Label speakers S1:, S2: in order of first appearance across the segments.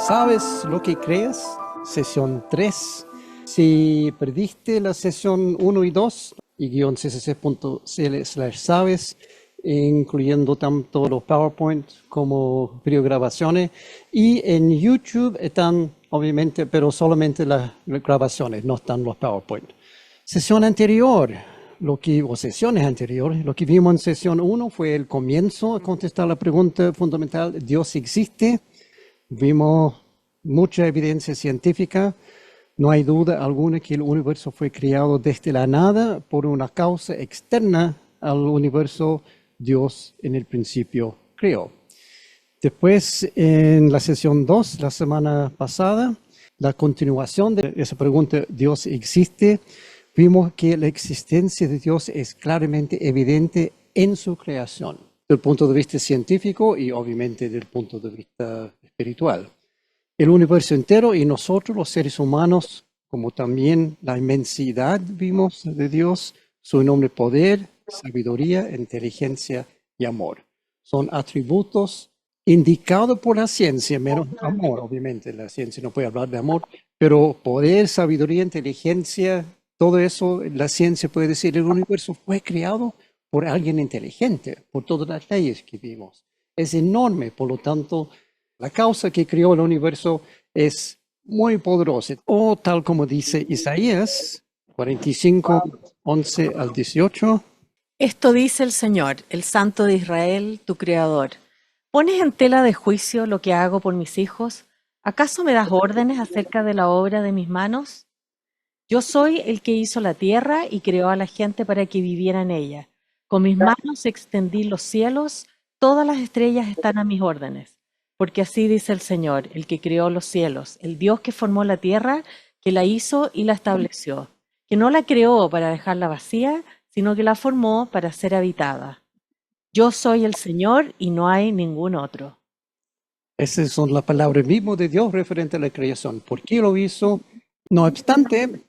S1: ¿Sabes lo que crees? Sesión 3. Si perdiste la sesión 1 y 2, y-ccc.cl/sabes, incluyendo tanto los PowerPoint como videograbaciones. Y en YouTube están, obviamente, pero solamente las grabaciones, no están los PowerPoint. Sesión anterior, sesiones anteriores, lo que vimos en sesión 1 fue el comienzo a contestar la pregunta fundamental: ¿Dios existe? Vimos mucha evidencia científica. No hay duda alguna que el universo fue creado desde la nada por una causa externa al universo. Dios en el principio creó. Después, en la sesión 2, la semana pasada, la continuación de esa pregunta, ¿Dios existe? Vimos que la existencia de Dios es claramente evidente en su creación, desde el punto de vista científico y obviamente desde el punto de vista espiritual. El universo entero y nosotros, los seres humanos, como también la inmensidad, vimos, de Dios, su enorme poder, sabiduría, inteligencia y amor. Son atributos indicados por la ciencia, menos amor, obviamente. La ciencia no puede hablar de amor, pero poder, sabiduría, inteligencia, todo eso, la ciencia puede decir: el universo fue creado por alguien inteligente, por todas las leyes que vimos. Es enorme, por lo tanto, la causa que creó el universo es muy poderosa. O tal como dice Isaías 45, 11 al 18.
S2: Esto dice el Señor, el Santo de Israel, tu Creador. ¿Pones en tela de juicio lo que hago por mis hijos? ¿Acaso me das órdenes acerca de la obra de mis manos? Yo soy el que hizo la tierra y creó a la gente para que viviera en ella. Con mis manos extendí los cielos, todas las estrellas están a mis órdenes. Porque así dice el Señor, el que creó los cielos, el Dios que formó la tierra, que la hizo y la estableció, que no la creó para dejarla vacía, sino que la formó para ser habitada. Yo soy el Señor y no hay ningún otro.
S1: Esas son las palabras mismas de Dios referente a la creación. ¿Por qué lo hizo? No obstante,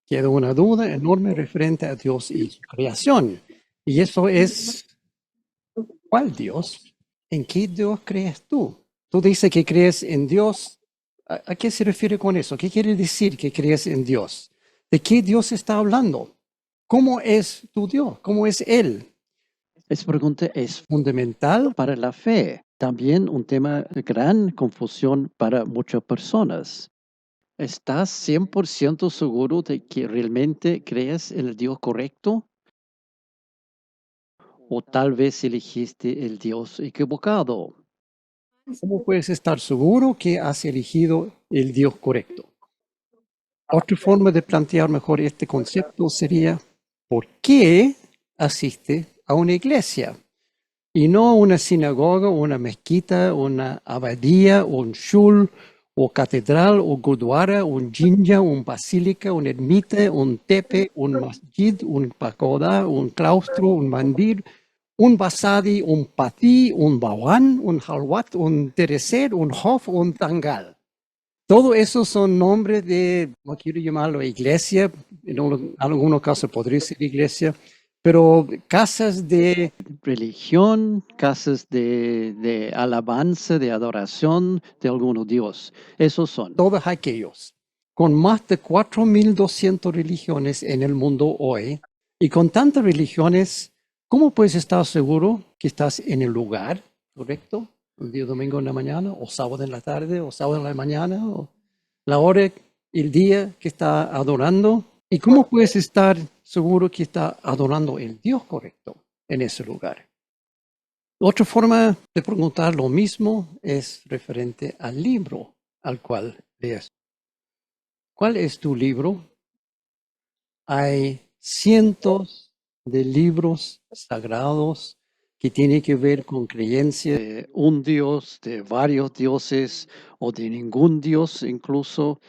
S1: queda una duda enorme referente a Dios y su creación. Y eso es: ¿cuál Dios? ¿En qué Dios crees tú? Tú dices que crees en Dios. ¿A qué se refiere con eso? ¿Qué quiere decir que crees en Dios? ¿De qué Dios está hablando? ¿Cómo es tu Dios? ¿Cómo es Él?
S3: Esa pregunta es fundamental para la fe. También un tema de gran confusión para muchas personas. ¿Estás 100% seguro de que realmente crees en el Dios correcto? ¿O tal vez elegiste el Dios equivocado?
S1: ¿Cómo puedes estar seguro que has elegido el Dios correcto? Otra forma de plantear mejor este concepto sería: ¿por qué asiste a una iglesia? Y no una sinagoga, una mezquita, una abadía, un shul, o catedral, o gurdwara, un jinja, un basílica, un ermita, un tepe, un masjid, un pagoda, un claustro, un mandir, un basadi, un patí, un bawan, un halwat, un tereser, un hof, un tangal. Todo eso son nombres de, no quiero llamarlo iglesia, en algunos casos podría ser iglesia, pero casas de
S3: Religión, casas de alabanza, de adoración de algún Dios. Esos son.
S1: todos aquellos. Con más de 4.200 religiones en el mundo hoy, y con tantas religiones, ¿cómo puedes estar seguro que estás en el lugar correcto? El día domingo en la mañana, o sábado en la tarde, o sábado en la mañana, o la hora, el día que está adorando. ¿Y cómo puedes estar seguro que está adorando el Dios correcto en ese lugar? Otra forma de preguntar lo mismo es referente al libro al cual lees. ¿Cuál es tu libro? Hay cientos de libros sagrados que tienen que ver con creencias
S3: De un Dios, de varios dioses o de ningún Dios incluso.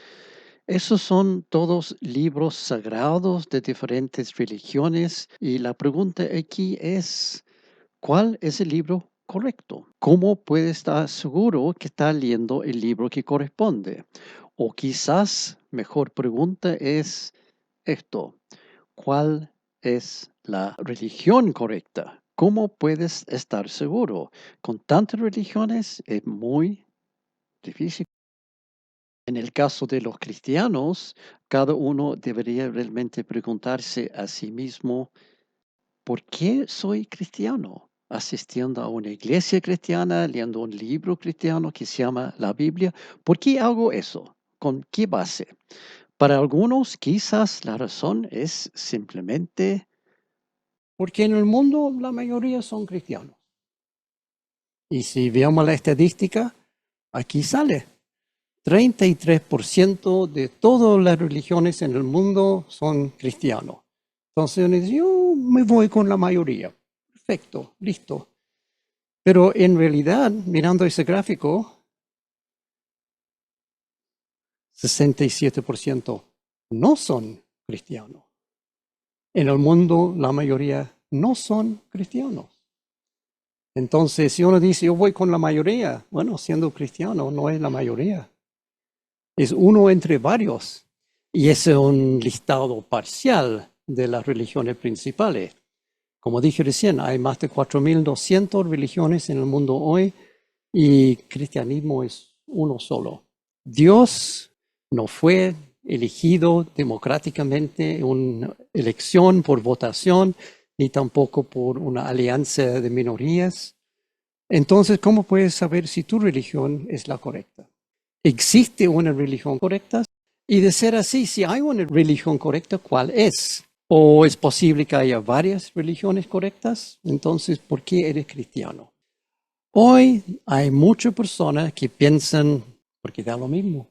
S3: Esos son todos libros sagrados de diferentes religiones y la pregunta aquí es, ¿cuál es el libro correcto? ¿Cómo puede estar seguro que está leyendo el libro que corresponde? O quizás, mejor pregunta es esto, ¿cuál es la religión correcta? ¿Cómo puedes estar seguro? Con tantas religiones es muy difícil. En el caso de los cristianos, cada uno debería realmente preguntarse a sí mismo, ¿por qué soy cristiano? Asistiendo a una iglesia cristiana, leyendo un libro cristiano que se llama la Biblia. ¿Por qué hago eso? ¿Con qué base? Para algunos, quizás la razón es simplemente,
S1: Porque en el mundo la mayoría son cristianos. Y si vemos la estadística, aquí sale. 33% de todas las religiones en el mundo son cristianos. Entonces uno dice, yo me voy con la mayoría. Perfecto, listo. Pero en realidad, mirando ese gráfico, 67% no son cristianos. En el mundo, la mayoría no son cristianos. Entonces, si uno dice, yo voy con la mayoría, bueno, siendo cristiano no es la mayoría. Es uno entre varios. Y ese es un listado parcial de las religiones principales. Como dije recién, hay más de 4.200 religiones en el mundo hoy y cristianismo es uno solo. Dios no fue elegido democráticamente en una elección por votación, ni tampoco por una alianza de minorías. Entonces, ¿cómo puedes saber si tu religión es la correcta? ¿Existe una religión correcta? Y de ser así, si hay una religión correcta, ¿cuál es? ¿O es posible que haya varias religiones correctas? Entonces, ¿por qué eres cristiano? Hoy hay muchas personas que piensan, porque da lo mismo.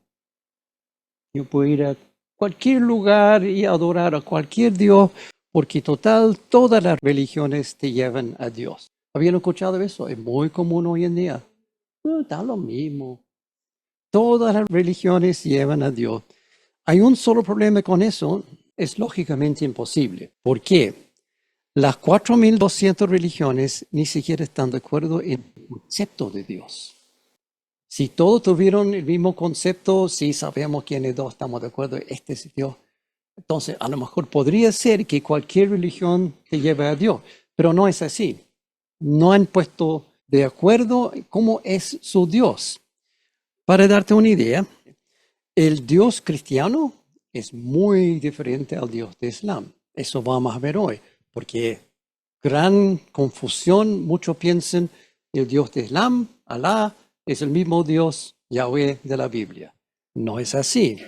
S1: Yo puedo ir a cualquier lugar y adorar a cualquier Dios, porque total, todas las religiones te llevan a Dios. ¿Habían escuchado eso? Es muy común hoy en día. Da lo mismo. Todas las religiones llevan a Dios. Hay un solo problema con eso, es lógicamente imposible. ¿Por qué? Las 4.200 religiones ni siquiera están de acuerdo en el concepto de Dios. Si todos tuvieron el mismo concepto, si sabemos quiénes dos estamos de acuerdo, este es Dios. Entonces, a lo mejor podría ser que cualquier religión te lleve a Dios, pero no es así. No han puesto de acuerdo cómo es su Dios. Para darte una idea, el Dios cristiano es muy diferente al Dios de Islam. Eso vamos a ver hoy, porque gran confusión, muchos piensan el Dios de Islam, Alá, es el mismo Dios Yahweh de la Biblia. No es así.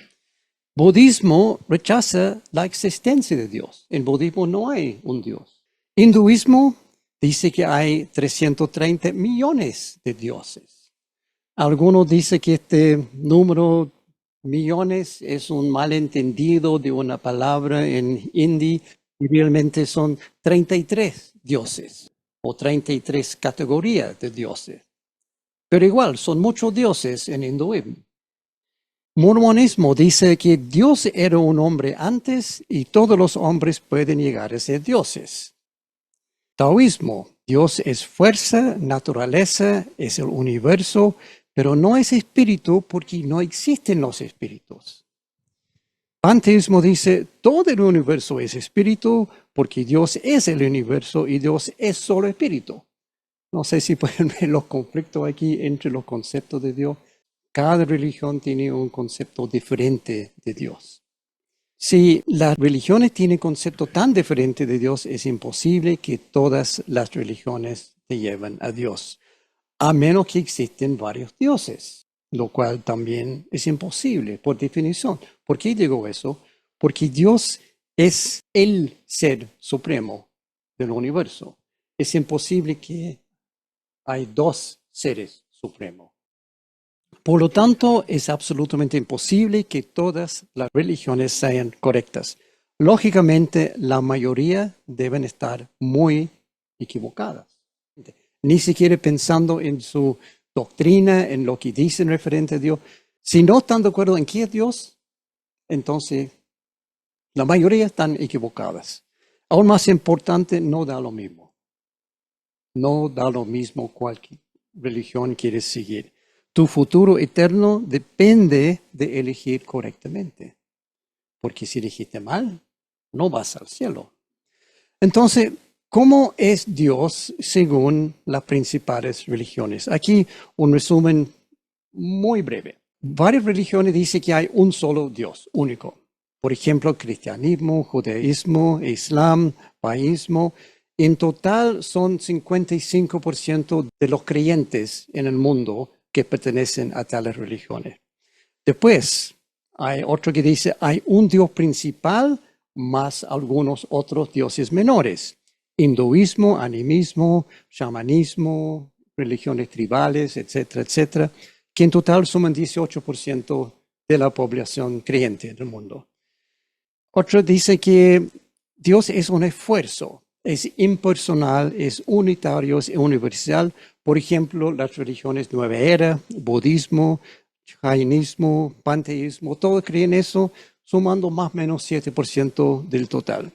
S1: Budismo rechaza la existencia de Dios. En budismo no hay un Dios. Hinduismo dice que hay 330 millones de dioses. Algunos dicen que este número millones es un malentendido de una palabra en hindi y realmente son 33 dioses o 33 categorías de dioses. Pero igual, son muchos dioses en hinduismo. Mormonismo dice que Dios era un hombre antes y todos los hombres pueden llegar a ser dioses. Taoísmo, Dios es fuerza, naturaleza, es el universo, pero no es espíritu porque no existen los espíritus. Panteísmo dice, todo el universo es espíritu porque Dios es el universo y Dios es solo espíritu. No sé si pueden ver los conflictos aquí entre los conceptos de Dios. Cada religión tiene un concepto diferente de Dios. Si las religiones tienen concepto tan diferente de Dios, es imposible que todas las religiones te lleven a Dios, a menos que existen varios dioses, lo cual también es imposible por definición. ¿Por qué digo eso? Porque Dios es el ser supremo del universo. Es imposible que hay dos seres supremos. Por lo tanto, es absolutamente imposible que todas las religiones sean correctas. Lógicamente, la mayoría deben estar muy equivocadas. Ni siquiera pensando en su doctrina, en lo que dicen referente a Dios. Si no están de acuerdo en qué es Dios, entonces la mayoría están equivocadas. Aún más importante, no da lo mismo. No da lo mismo cuál religión quieres seguir. Tu futuro eterno depende de elegir correctamente. Porque si elegiste mal, no vas al cielo. Entonces, ¿cómo es Dios según las principales religiones? Aquí un resumen muy breve. Varias religiones dicen que hay un solo Dios, único. Por ejemplo, cristianismo, judaísmo, islam, baísmo. En total son 55% de los creyentes en el mundo que pertenecen a tales religiones. Después, hay otro que dice, hay un Dios principal más algunos otros dioses menores. Hinduismo, animismo, chamanismo, religiones tribales, etcétera, etcétera, que en total suman 18% de la población creyente del mundo. Otro dice que Dios es un esfuerzo, es impersonal, es unitario, es universal. Por ejemplo, las religiones Nueva Era, budismo, jainismo, panteísmo, todos creen eso, sumando más o menos 7% del total.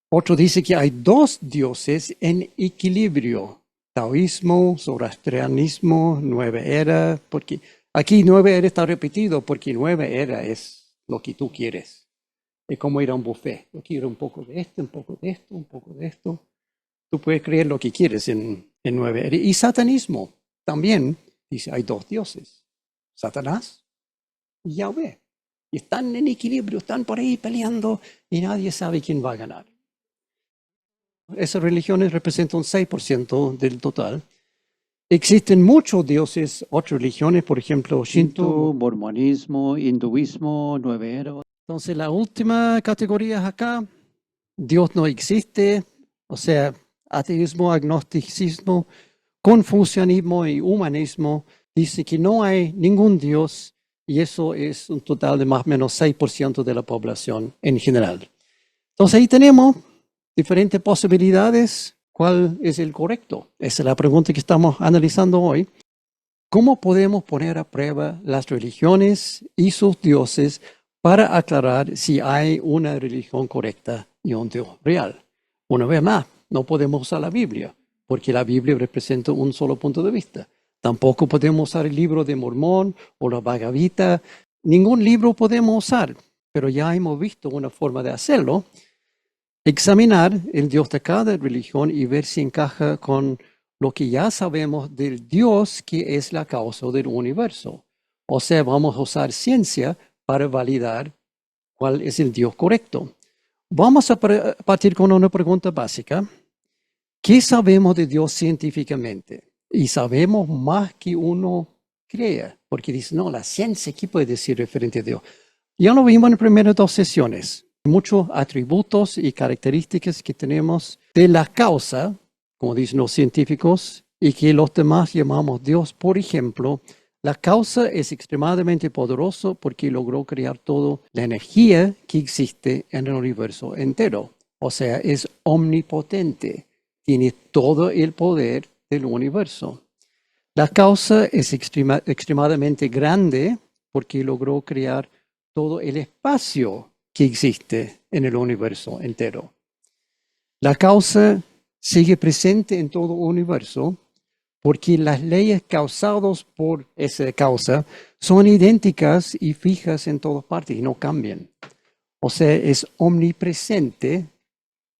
S1: Otro dice que hay dos dioses en equilibrio, taoísmo, zoroastrianismo, Nueva Era, porque aquí Nueva Era está repetido porque Nueva Era es lo que tú quieres. Es como ir a un buffet. Yo quiero un poco de esto, un poco de esto, un poco de esto. Tú puedes creer lo que quieres en Nueva Era. Y satanismo también dice, hay dos dioses, Satanás y Yahweh. Y están en equilibrio, están por ahí peleando y nadie sabe quién va a ganar. Esas religiones representan 6% del total. Existen muchos dioses, otras religiones, por ejemplo, Shinto,
S3: mormonismo, hinduismo, Nueva Era.
S1: Entonces, la última categoría es acá. Dios no existe, o sea, ateísmo, agnosticismo, confucianismo y humanismo. Dice que no hay ningún Dios y eso es un total de más o menos 6% de la población en general. Entonces, ahí tenemos diferentes posibilidades. ¿Cuál es el correcto? Esa es la pregunta que estamos analizando hoy. ¿Cómo podemos poner a prueba las religiones y sus dioses para aclarar si hay una religión correcta y un Dios real? Una vez más, no podemos usar la Biblia, porque la Biblia representa un solo punto de vista. Tampoco podemos usar el libro de Mormón o la Bhagavad Gita. Ningún libro podemos usar, pero ya hemos visto una forma de hacerlo. Examinar el Dios de cada religión y ver si encaja con lo que ya sabemos del Dios que es la causa del universo. O sea, vamos a usar ciencia para validar cuál es el Dios correcto. Vamos a partir con una pregunta básica. ¿Qué sabemos de Dios científicamente? Y sabemos más que uno crea, porque dice, no, la ciencia, ¿qué puede decir referente a Dios? Ya lo vimos en las primeras dos sesiones. Muchos atributos y características que tenemos de la causa, como dicen los científicos, y que los demás llamamos Dios. Por ejemplo, la causa es extremadamente poderoso porque logró crear toda la energía que existe en el universo entero. O sea, es omnipotente, tiene todo el poder del universo. La causa es extremadamente grande porque logró crear todo el espacio que existe en el universo entero. La causa sigue presente en todo el universo porque las leyes causadas por esa causa son idénticas y fijas en todas partes y no cambian. O sea, es omnipresente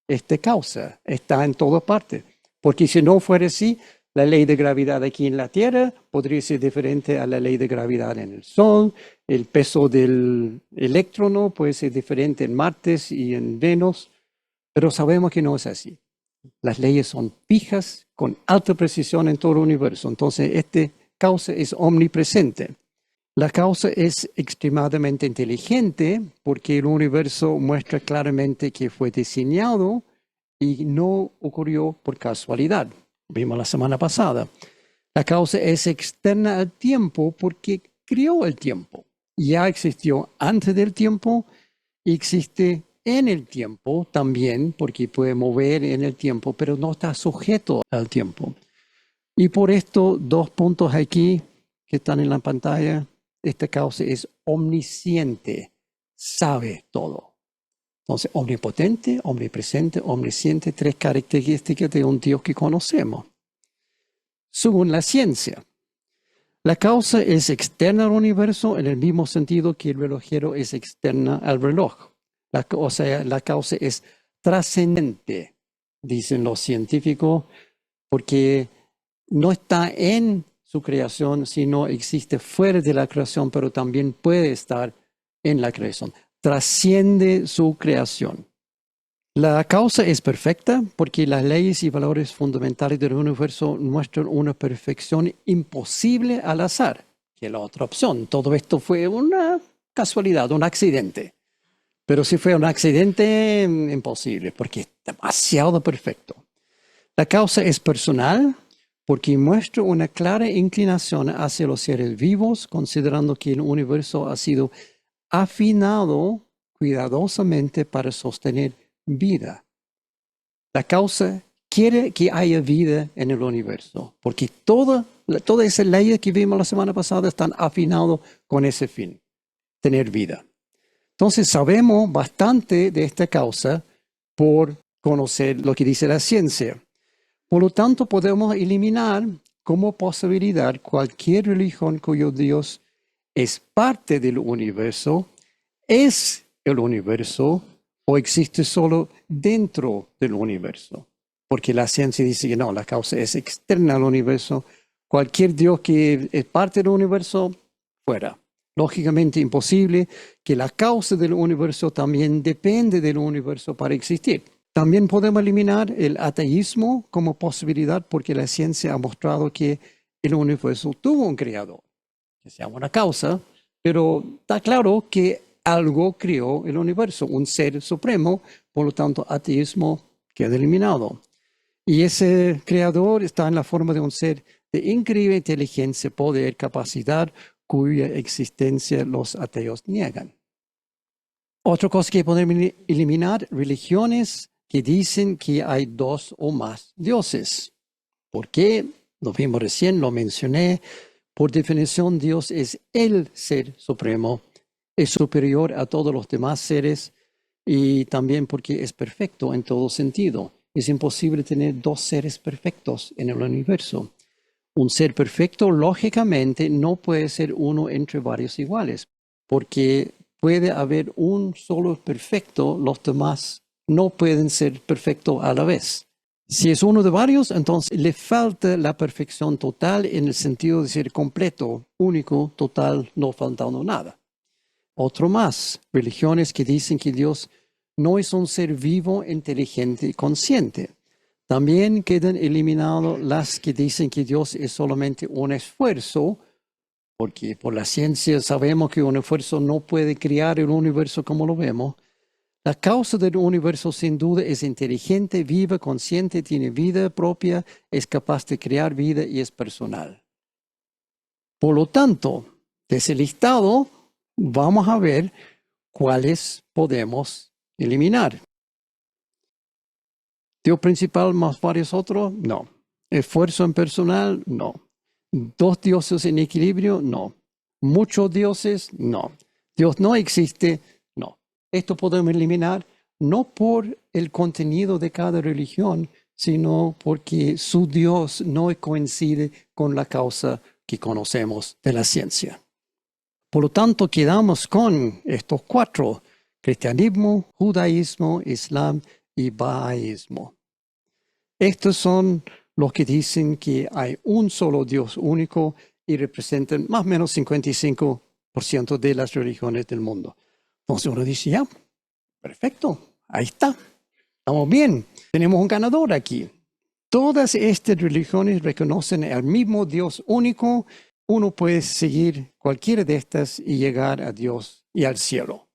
S1: esta causa, está en todas partes. Porque si no fuera así, la ley de gravedad aquí en la Tierra podría ser diferente a la ley de gravedad en el Sol. El peso del electrón puede ser diferente en Marte y en Venus, pero sabemos que no es así. Las leyes son fijas, con alta precisión en todo el universo. Entonces, esta causa es omnipresente. La causa es extremadamente inteligente porque el universo muestra claramente que fue diseñado y no ocurrió por casualidad. Vimos la semana pasada. La causa es externa al tiempo porque creó el tiempo. Ya existió antes del tiempo y existe en el tiempo también porque puede mover en el tiempo, pero no está sujeto al tiempo. Y por esto, dos puntos aquí que están en la pantalla. Esta causa es omnisciente, sabe todo. Entonces, omnipotente, omnipresente, omnisciente, tres características de un Dios que conocemos. Según la ciencia, la causa es externa al universo en el mismo sentido que el relojero es externa al reloj. O sea, la causa es trascendente, dicen los científicos, porque no está en su creación, sino existe fuera de la creación, pero también puede estar en la creación. Trasciende su creación. La causa es perfecta porque las leyes y valores fundamentales del universo muestran una perfección imposible al azar, que es la otra opción. Todo esto fue una casualidad, un accidente. Pero si fue un accidente, imposible, porque es demasiado perfecto. La causa es personal porque muestra una clara inclinación hacia los seres vivos, considerando que el universo ha sido afinado cuidadosamente para sostener vida. La causa quiere que haya vida en el universo, porque todas esas leyes que vimos la semana pasada están afinadas con ese fin, tener vida. Entonces sabemos bastante de esta causa por conocer lo que dice la ciencia. Por lo tanto, podemos eliminar como posibilidad cualquier religión cuyo Dios es parte del universo, es el universo o existe solo dentro del universo. Porque la ciencia dice que no, la causa es externa al universo. Cualquier Dios que es parte del universo, fuera. Lógicamente imposible que la causa del universo también depende del universo para existir. También podemos eliminar el ateísmo como posibilidad porque la ciencia ha mostrado que el universo tuvo un creador, que se llama una causa, pero está claro que algo creó el universo, un ser supremo, por lo tanto ateísmo queda eliminado. Y ese creador está en la forma de un ser de increíble inteligencia, poder, capacidad, cuya existencia los ateos niegan. Otra cosa que podemos eliminar, religiones que dicen que hay dos o más dioses. ¿Por qué? Lo vimos recién, lo mencioné. Por definición, Dios es el ser supremo, es superior a todos los demás seres y también porque es perfecto en todo sentido. Es imposible tener dos seres perfectos en el universo. Un ser perfecto, lógicamente, no puede ser uno entre varios iguales, porque puede haber un solo perfecto, los demás no pueden ser perfectos a la vez. Si es uno de varios, entonces le falta la perfección total en el sentido de ser completo, único, total, no faltando nada. Otro más, religiones que dicen que Dios no es un ser vivo, inteligente y consciente. También quedan eliminadas las que dicen que Dios es solamente un esfuerzo, porque por la ciencia sabemos que un esfuerzo no puede crear el universo como lo vemos. La causa del universo sin duda es inteligente, viva, consciente, tiene vida propia, es capaz de crear vida y es personal. Por lo tanto, de ese listado vamos a ver cuáles podemos eliminar. Dios principal más varios otros, no. Esfuerzo en personal, no. Dos dioses en equilibrio, no. Muchos dioses, no. Dios no existe, no. Esto podemos eliminar no por el contenido de cada religión, sino porque su Dios no coincide con la causa que conocemos de la ciencia. Por lo tanto, quedamos con estos cuatro: cristianismo, judaísmo, islam y bahaísmo. Estos son los que dicen que hay un solo Dios único y representan más o menos 55% de las religiones del mundo. Entonces uno dice, ya, perfecto, ahí está, estamos bien, tenemos un ganador aquí. Todas estas religiones reconocen al mismo Dios único. Uno puede seguir cualquiera de estas y llegar a Dios y al cielo.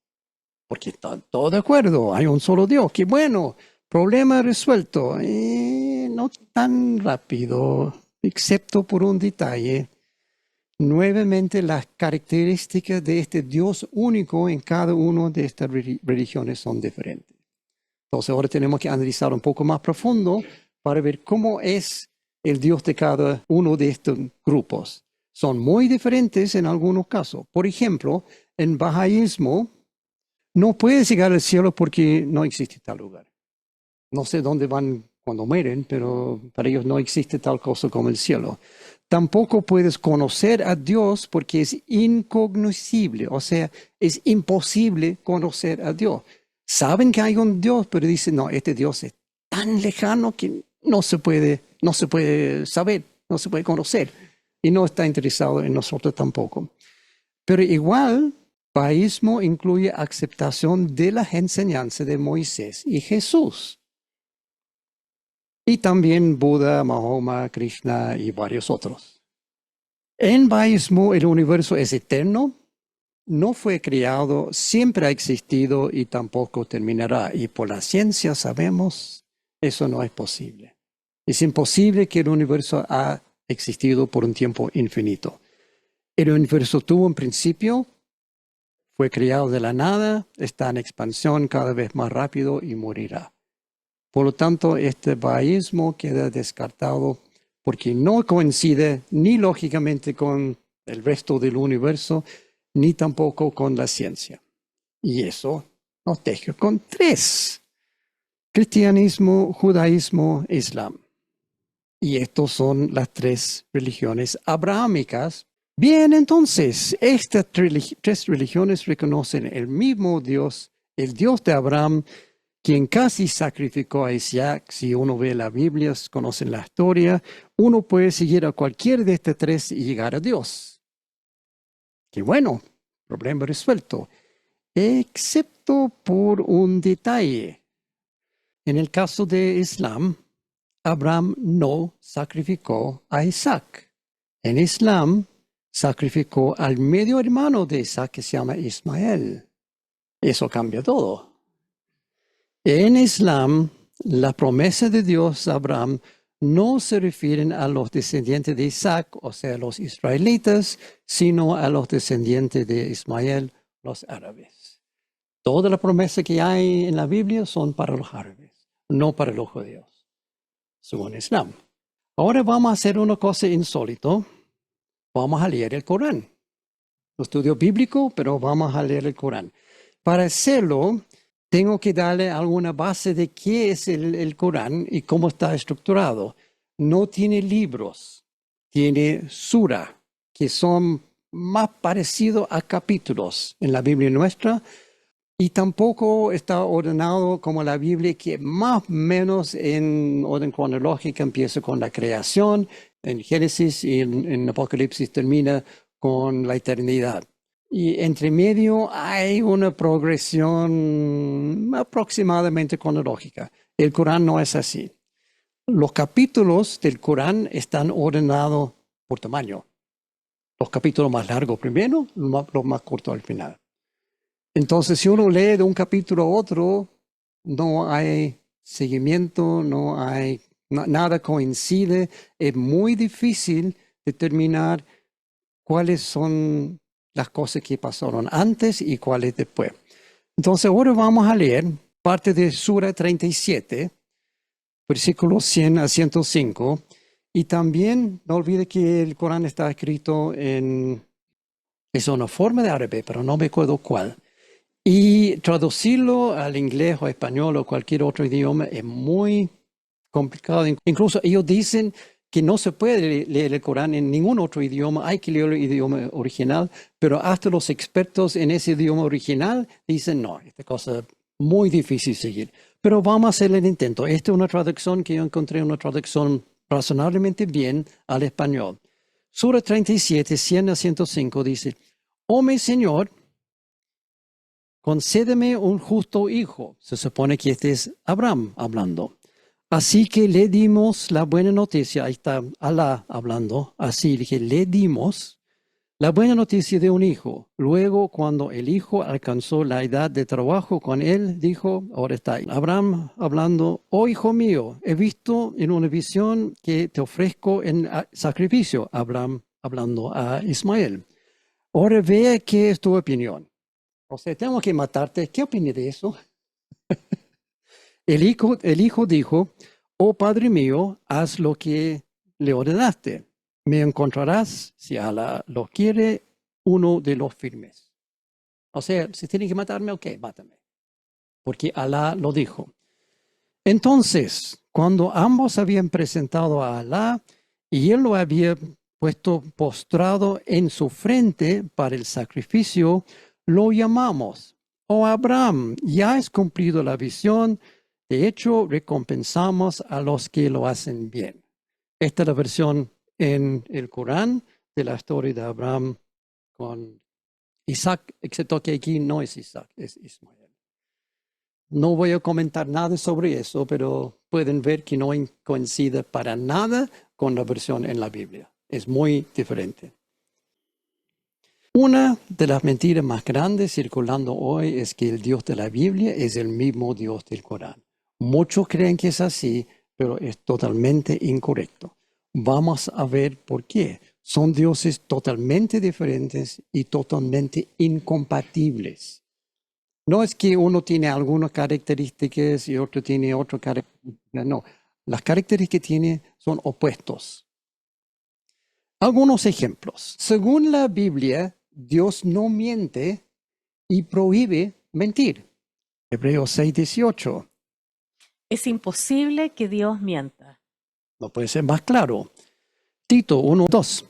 S1: Porque están todos de acuerdo, hay un solo Dios, qué bueno. Problema resuelto. No tan rápido, excepto por un detalle. Nuevamente, las características de este Dios único en cada una de estas religiones son diferentes. Entonces, ahora tenemos que analizar un poco más profundo para ver cómo es el Dios de cada uno de estos grupos. Son muy diferentes en algunos casos. Por ejemplo, en bahaísmo, no puedes llegar al cielo porque no existe tal lugar. No sé dónde van cuando mueren, pero para ellos no existe tal cosa como el cielo. Tampoco puedes conocer a Dios porque es incognoscible, o sea, es imposible conocer a Dios. Saben que hay un Dios, pero dicen, no, este Dios es tan lejano que no se puede saber, no se puede conocer. y no está interesado en nosotros tampoco. Pero igual, baísmo incluye aceptación de las enseñanzas de Moisés y Jesús. Y también Buda, Mahoma, Krishna y varios otros. En baísmo el universo es eterno, no fue creado, siempre ha existido y tampoco terminará. Y por la ciencia sabemos, eso no es posible. Es imposible que el universo ha existido por un tiempo infinito. El universo tuvo un principio, fue creado de la nada, está en expansión cada vez más rápido y morirá. Por lo tanto, este baísmo queda descartado porque no coincide ni lógicamente con el resto del universo, ni tampoco con la ciencia. Y eso nos deja con 3. Cristianismo, judaísmo, islam. Y estos son las 3 religiones abrahámicas. Bien, entonces, estas 3 religiones reconocen el mismo Dios, el Dios de Abraham, quien casi sacrificó a Isaac. Si uno ve la Biblia, conocen la historia, uno puede seguir a cualquiera de estas 3 y llegar a Dios. Qué bueno, problema resuelto, excepto por un detalle. En el caso de Islam, Abraham no sacrificó a Isaac. En Islam, sacrificó al medio hermano de Isaac que se llama Ismael. Eso cambia todo. En Islam, la promesa de Dios a Abraham no se refieren a los descendientes de Isaac, o sea, los israelitas, sino a los descendientes de Ismael, los árabes. Toda la promesa que hay en la Biblia son para los árabes, no para los judíos, según Islam. Ahora vamos a hacer una cosa insólita. Vamos a leer el Corán. Estudio bíblico, pero vamos a leer el Corán. Para hacerlo, tengo que darle alguna base de qué es el Corán y cómo está estructurado. No tiene libros, tiene sura, que son más parecidos a capítulos en la Biblia nuestra, y tampoco está ordenado como la Biblia, que más o menos en orden cronológica empieza con la creación, en Génesis y en Apocalipsis termina con la eternidad. Y entre medio hay una progresión aproximadamente cronológica. El Corán no es así. Los capítulos del Corán están ordenados por tamaño. Los capítulos más largos primero, los más cortos al final. Entonces, si uno lee de un capítulo a otro, no hay seguimiento, no hay nada coincide. Es muy difícil determinar cuáles son las cosas que pasaron antes y cuáles después. Entonces, ahora vamos a leer parte de Sura 37, versículos 100 a 105. Y también, no olvide que el Corán está escrito es una forma de árabe, pero no me acuerdo cuál. Y traducirlo al inglés o español o cualquier otro idioma es muy complicado. Incluso ellos dicen que no se puede leer el Corán en ningún otro idioma, hay que leer el idioma original, pero hasta los expertos en ese idioma original dicen no, esta cosa es muy difícil seguir. Pero vamos a hacer el intento. Esta es una traducción que yo encontré, una traducción razonablemente bien al español. Sura 37, 100 a 105 dice: Oh mi Señor, concédeme un justo hijo. Se supone que este es Abraham hablando. Así que le dimos la buena noticia. Ahí está Alá hablando. Así dije, le dimos la buena noticia de un hijo. Luego, cuando el hijo alcanzó la edad de trabajo con él, dijo, ahora está Abraham hablando: Oh hijo mío, he visto en una visión que te ofrezco en sacrificio. Abraham hablando a Ismael. Ahora vea qué es tu opinión. O sea, tengo que matarte. ¿Qué opinas de eso? El hijo dijo: Oh Padre mío, haz lo que le ordenaste. Me encontrarás, si Alá lo quiere, uno de los firmes. O sea, si tiene que matarme, ok, mátame. Porque Alá lo dijo. Entonces, cuando ambos habían presentado a Alá y él lo había puesto postrado en su frente para el sacrificio, lo llamamos: Oh Abraham, ya has cumplido la visión. De hecho, recompensamos a los que lo hacen bien. Esta es la versión en el Corán. de la historia de Abraham con Isaac, excepto que aquí no es Isaac, es Ismael. No voy a comentar nada sobre eso, pero pueden ver que no coincide para nada con la versión en la Biblia. Es muy diferente. Una de las mentiras más grandes circulando hoy es que el Dios de la Biblia es el mismo Dios del Corán. Muchos creen que es así, pero es totalmente incorrecto. Vamos a ver por qué. Son dioses totalmente diferentes y totalmente incompatibles. No es que uno tiene algunas características y otro tiene otras características. No, las características que tiene son opuestos. Algunos ejemplos. Según la Biblia, Dios no miente y prohíbe mentir. Hebreos 6:18.
S2: Es imposible que Dios mienta.
S1: No puede ser más claro. Tito 1:2.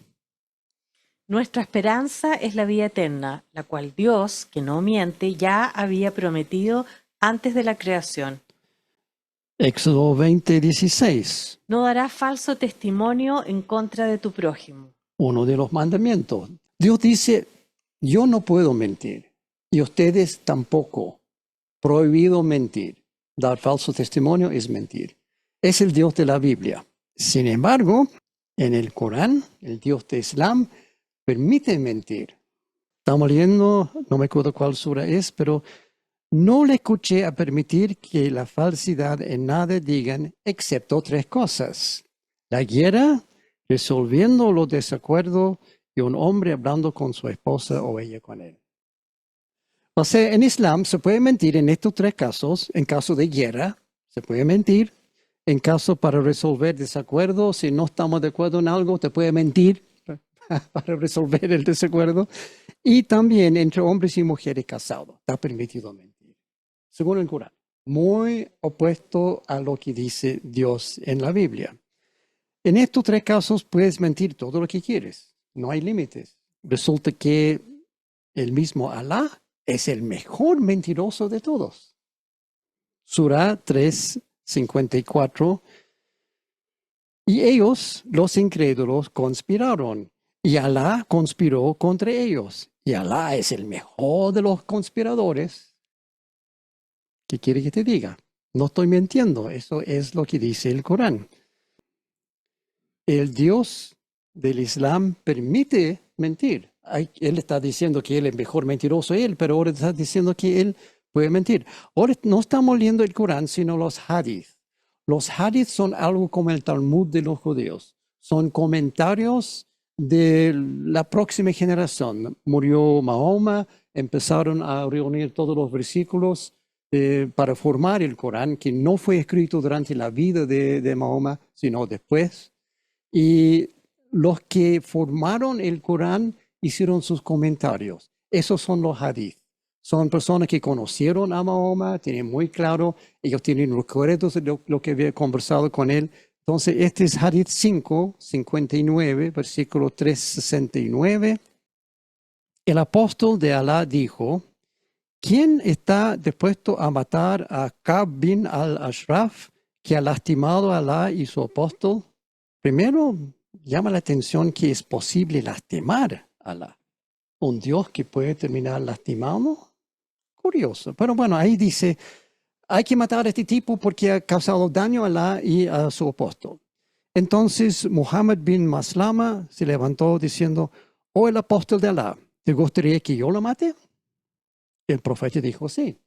S2: Nuestra esperanza es la vida eterna, la cual Dios, que no miente, ya había prometido antes de la creación.
S1: Éxodo 20:16.
S2: No darás falso testimonio en contra de tu prójimo.
S1: Uno de los mandamientos. Dios dice, yo no puedo mentir y ustedes tampoco. Prohibido mentir. Dar falso testimonio es mentir. Es el Dios de la Biblia. Sin embargo, en el Corán, el Dios de Islam permite mentir. Estamos leyendo, no me acuerdo cuál sura es, pero no le escuché a permitir que la falsedad en nada digan, excepto 3 cosas. La guerra, resolviendo los desacuerdos y un hombre hablando con su esposa o ella con él. O sea, en Islam se puede mentir en estos 3 casos. En caso de guerra, se puede mentir. En caso para resolver desacuerdos, si no estamos de acuerdo en algo, te puede mentir para resolver el desacuerdo. Y también entre hombres y mujeres casados, está permitido mentir. Según el Corán, muy opuesto a lo que dice Dios en la Biblia. En estos 3 casos puedes mentir todo lo que quieres, no hay límites. Resulta que el mismo Alá es el mejor mentiroso de todos. Surah 3:54. Y ellos, los incrédulos, conspiraron, y Alá conspiró contra ellos. Y Alá es el mejor de los conspiradores. ¿Qué quiere que te diga? No estoy mintiendo, eso es lo que dice el Corán. El Dios del Islam permite mentir. Él está diciendo que él es mejor mentiroso pero ahora está diciendo que él puede mentir. Ahora no estamos leyendo el Corán, sino los hadith. Los hadith son algo como el Talmud de los judíos. Son comentarios de la próxima generación. Murió Mahoma, empezaron a reunir todos los versículos para formar el Corán, que no fue escrito durante la vida de Mahoma, sino después. Y los que formaron el Corán hicieron sus comentarios. Esos son los hadith. Son personas que conocieron a Mahoma, tienen muy claro, ellos tienen recuerdos de lo que había conversado con él. Entonces, este es Hadith 5:59, versículo 369. El apóstol de Alá dijo, ¿quién está dispuesto a matar a Ka'b bin al-Ashraf, que ha lastimado a Alá y su apóstol? Primero, llama la atención que es posible lastimar a Alá. Un Dios que puede terminar lastimando. Curioso. Pero bueno, ahí dice, hay que matar a este tipo porque ha causado daño a Alá y a su apóstol. Entonces, Muhammad bin Maslama se levantó diciendo, oh el apóstol de Alá, ¿te gustaría que yo lo mate? El profeta dijo, sí.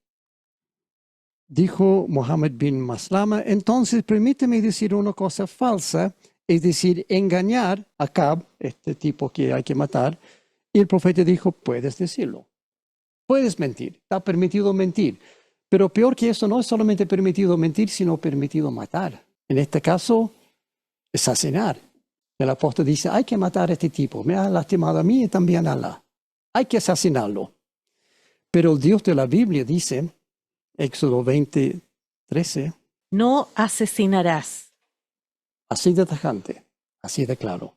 S1: Dijo Muhammad bin Maslama, entonces permíteme decir una cosa falsa, es decir, engañar a Ka'b, este tipo que hay que matar. Y el profeta dijo, puedes decirlo. Puedes mentir, está permitido mentir. Pero peor que eso, no es solamente permitido mentir, sino permitido matar. En este caso, asesinar. El apóstol dice, hay que matar a este tipo. Me ha lastimado a mí y también a Alá. Hay que asesinarlo. Pero el Dios de la Biblia dice, Éxodo 20:13,
S2: No asesinarás.
S1: así de tajante, así de claro.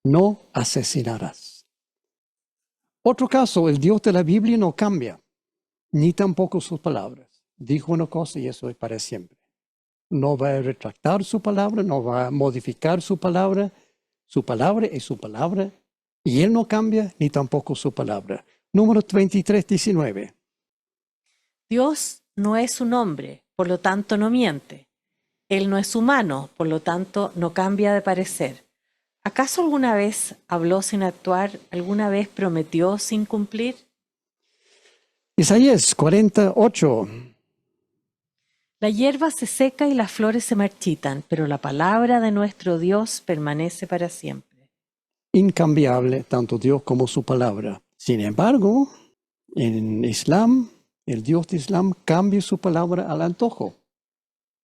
S1: No asesinarás. Otro caso, el Dios de la Biblia no cambia, ni tampoco sus palabras. Dijo una cosa y eso es para siempre. No va a retractar su palabra, no va a modificar su palabra. Su palabra es su palabra Y Él no cambia ni tampoco su palabra. Número 23:19.
S2: Dios no es un hombre, por lo tanto no miente. Él no es humano, por lo tanto no cambia de parecer. ¿Acaso alguna vez habló sin actuar? ¿Alguna vez prometió sin cumplir?
S1: Isaías 48.
S2: La hierba se seca y las flores se marchitan, pero la palabra de nuestro Dios permanece para siempre.
S1: Incambiable, tanto Dios como su palabra. Sin embargo, en Islam, el Dios de Islam cambia su palabra al antojo.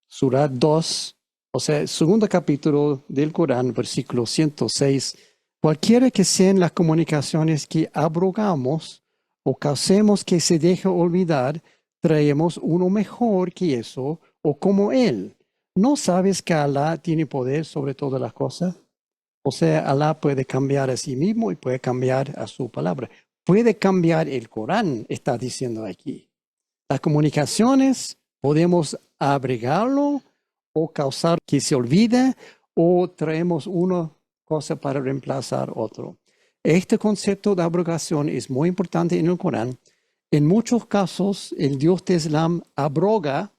S1: Surah 2, o sea, segundo capítulo del Corán, versículo 106. Cualquiera que sean las comunicaciones que abrogamos o causemos que se deje olvidar, traemos uno mejor que eso o como Él. ¿No sabes que Alá tiene poder sobre todas las cosas? O sea, Alá puede cambiar a sí mismo y puede cambiar a su palabra. Puede cambiar el Corán, está diciendo aquí. Las comunicaciones podemos abrigarlo o causar que se olvide o traemos una cosa para reemplazar otro. Este concepto de abrogación es muy importante en el Corán. En muchos casos, el Dios de Islam abroga,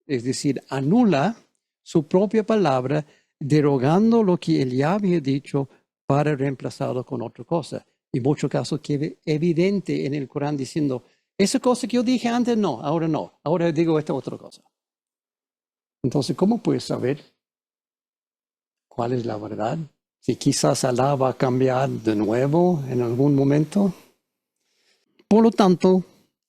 S1: es decir, anula su propia palabra, derogando lo que él ya había dicho para reemplazarlo con otra cosa. En muchos casos queda evidente en el Corán diciendo, esa cosa que yo dije antes, no, ahora digo esta otra cosa. Entonces, ¿cómo puedes saber cuál es la verdad? Si quizás Alá va a cambiar de nuevo en algún momento. Por lo tanto,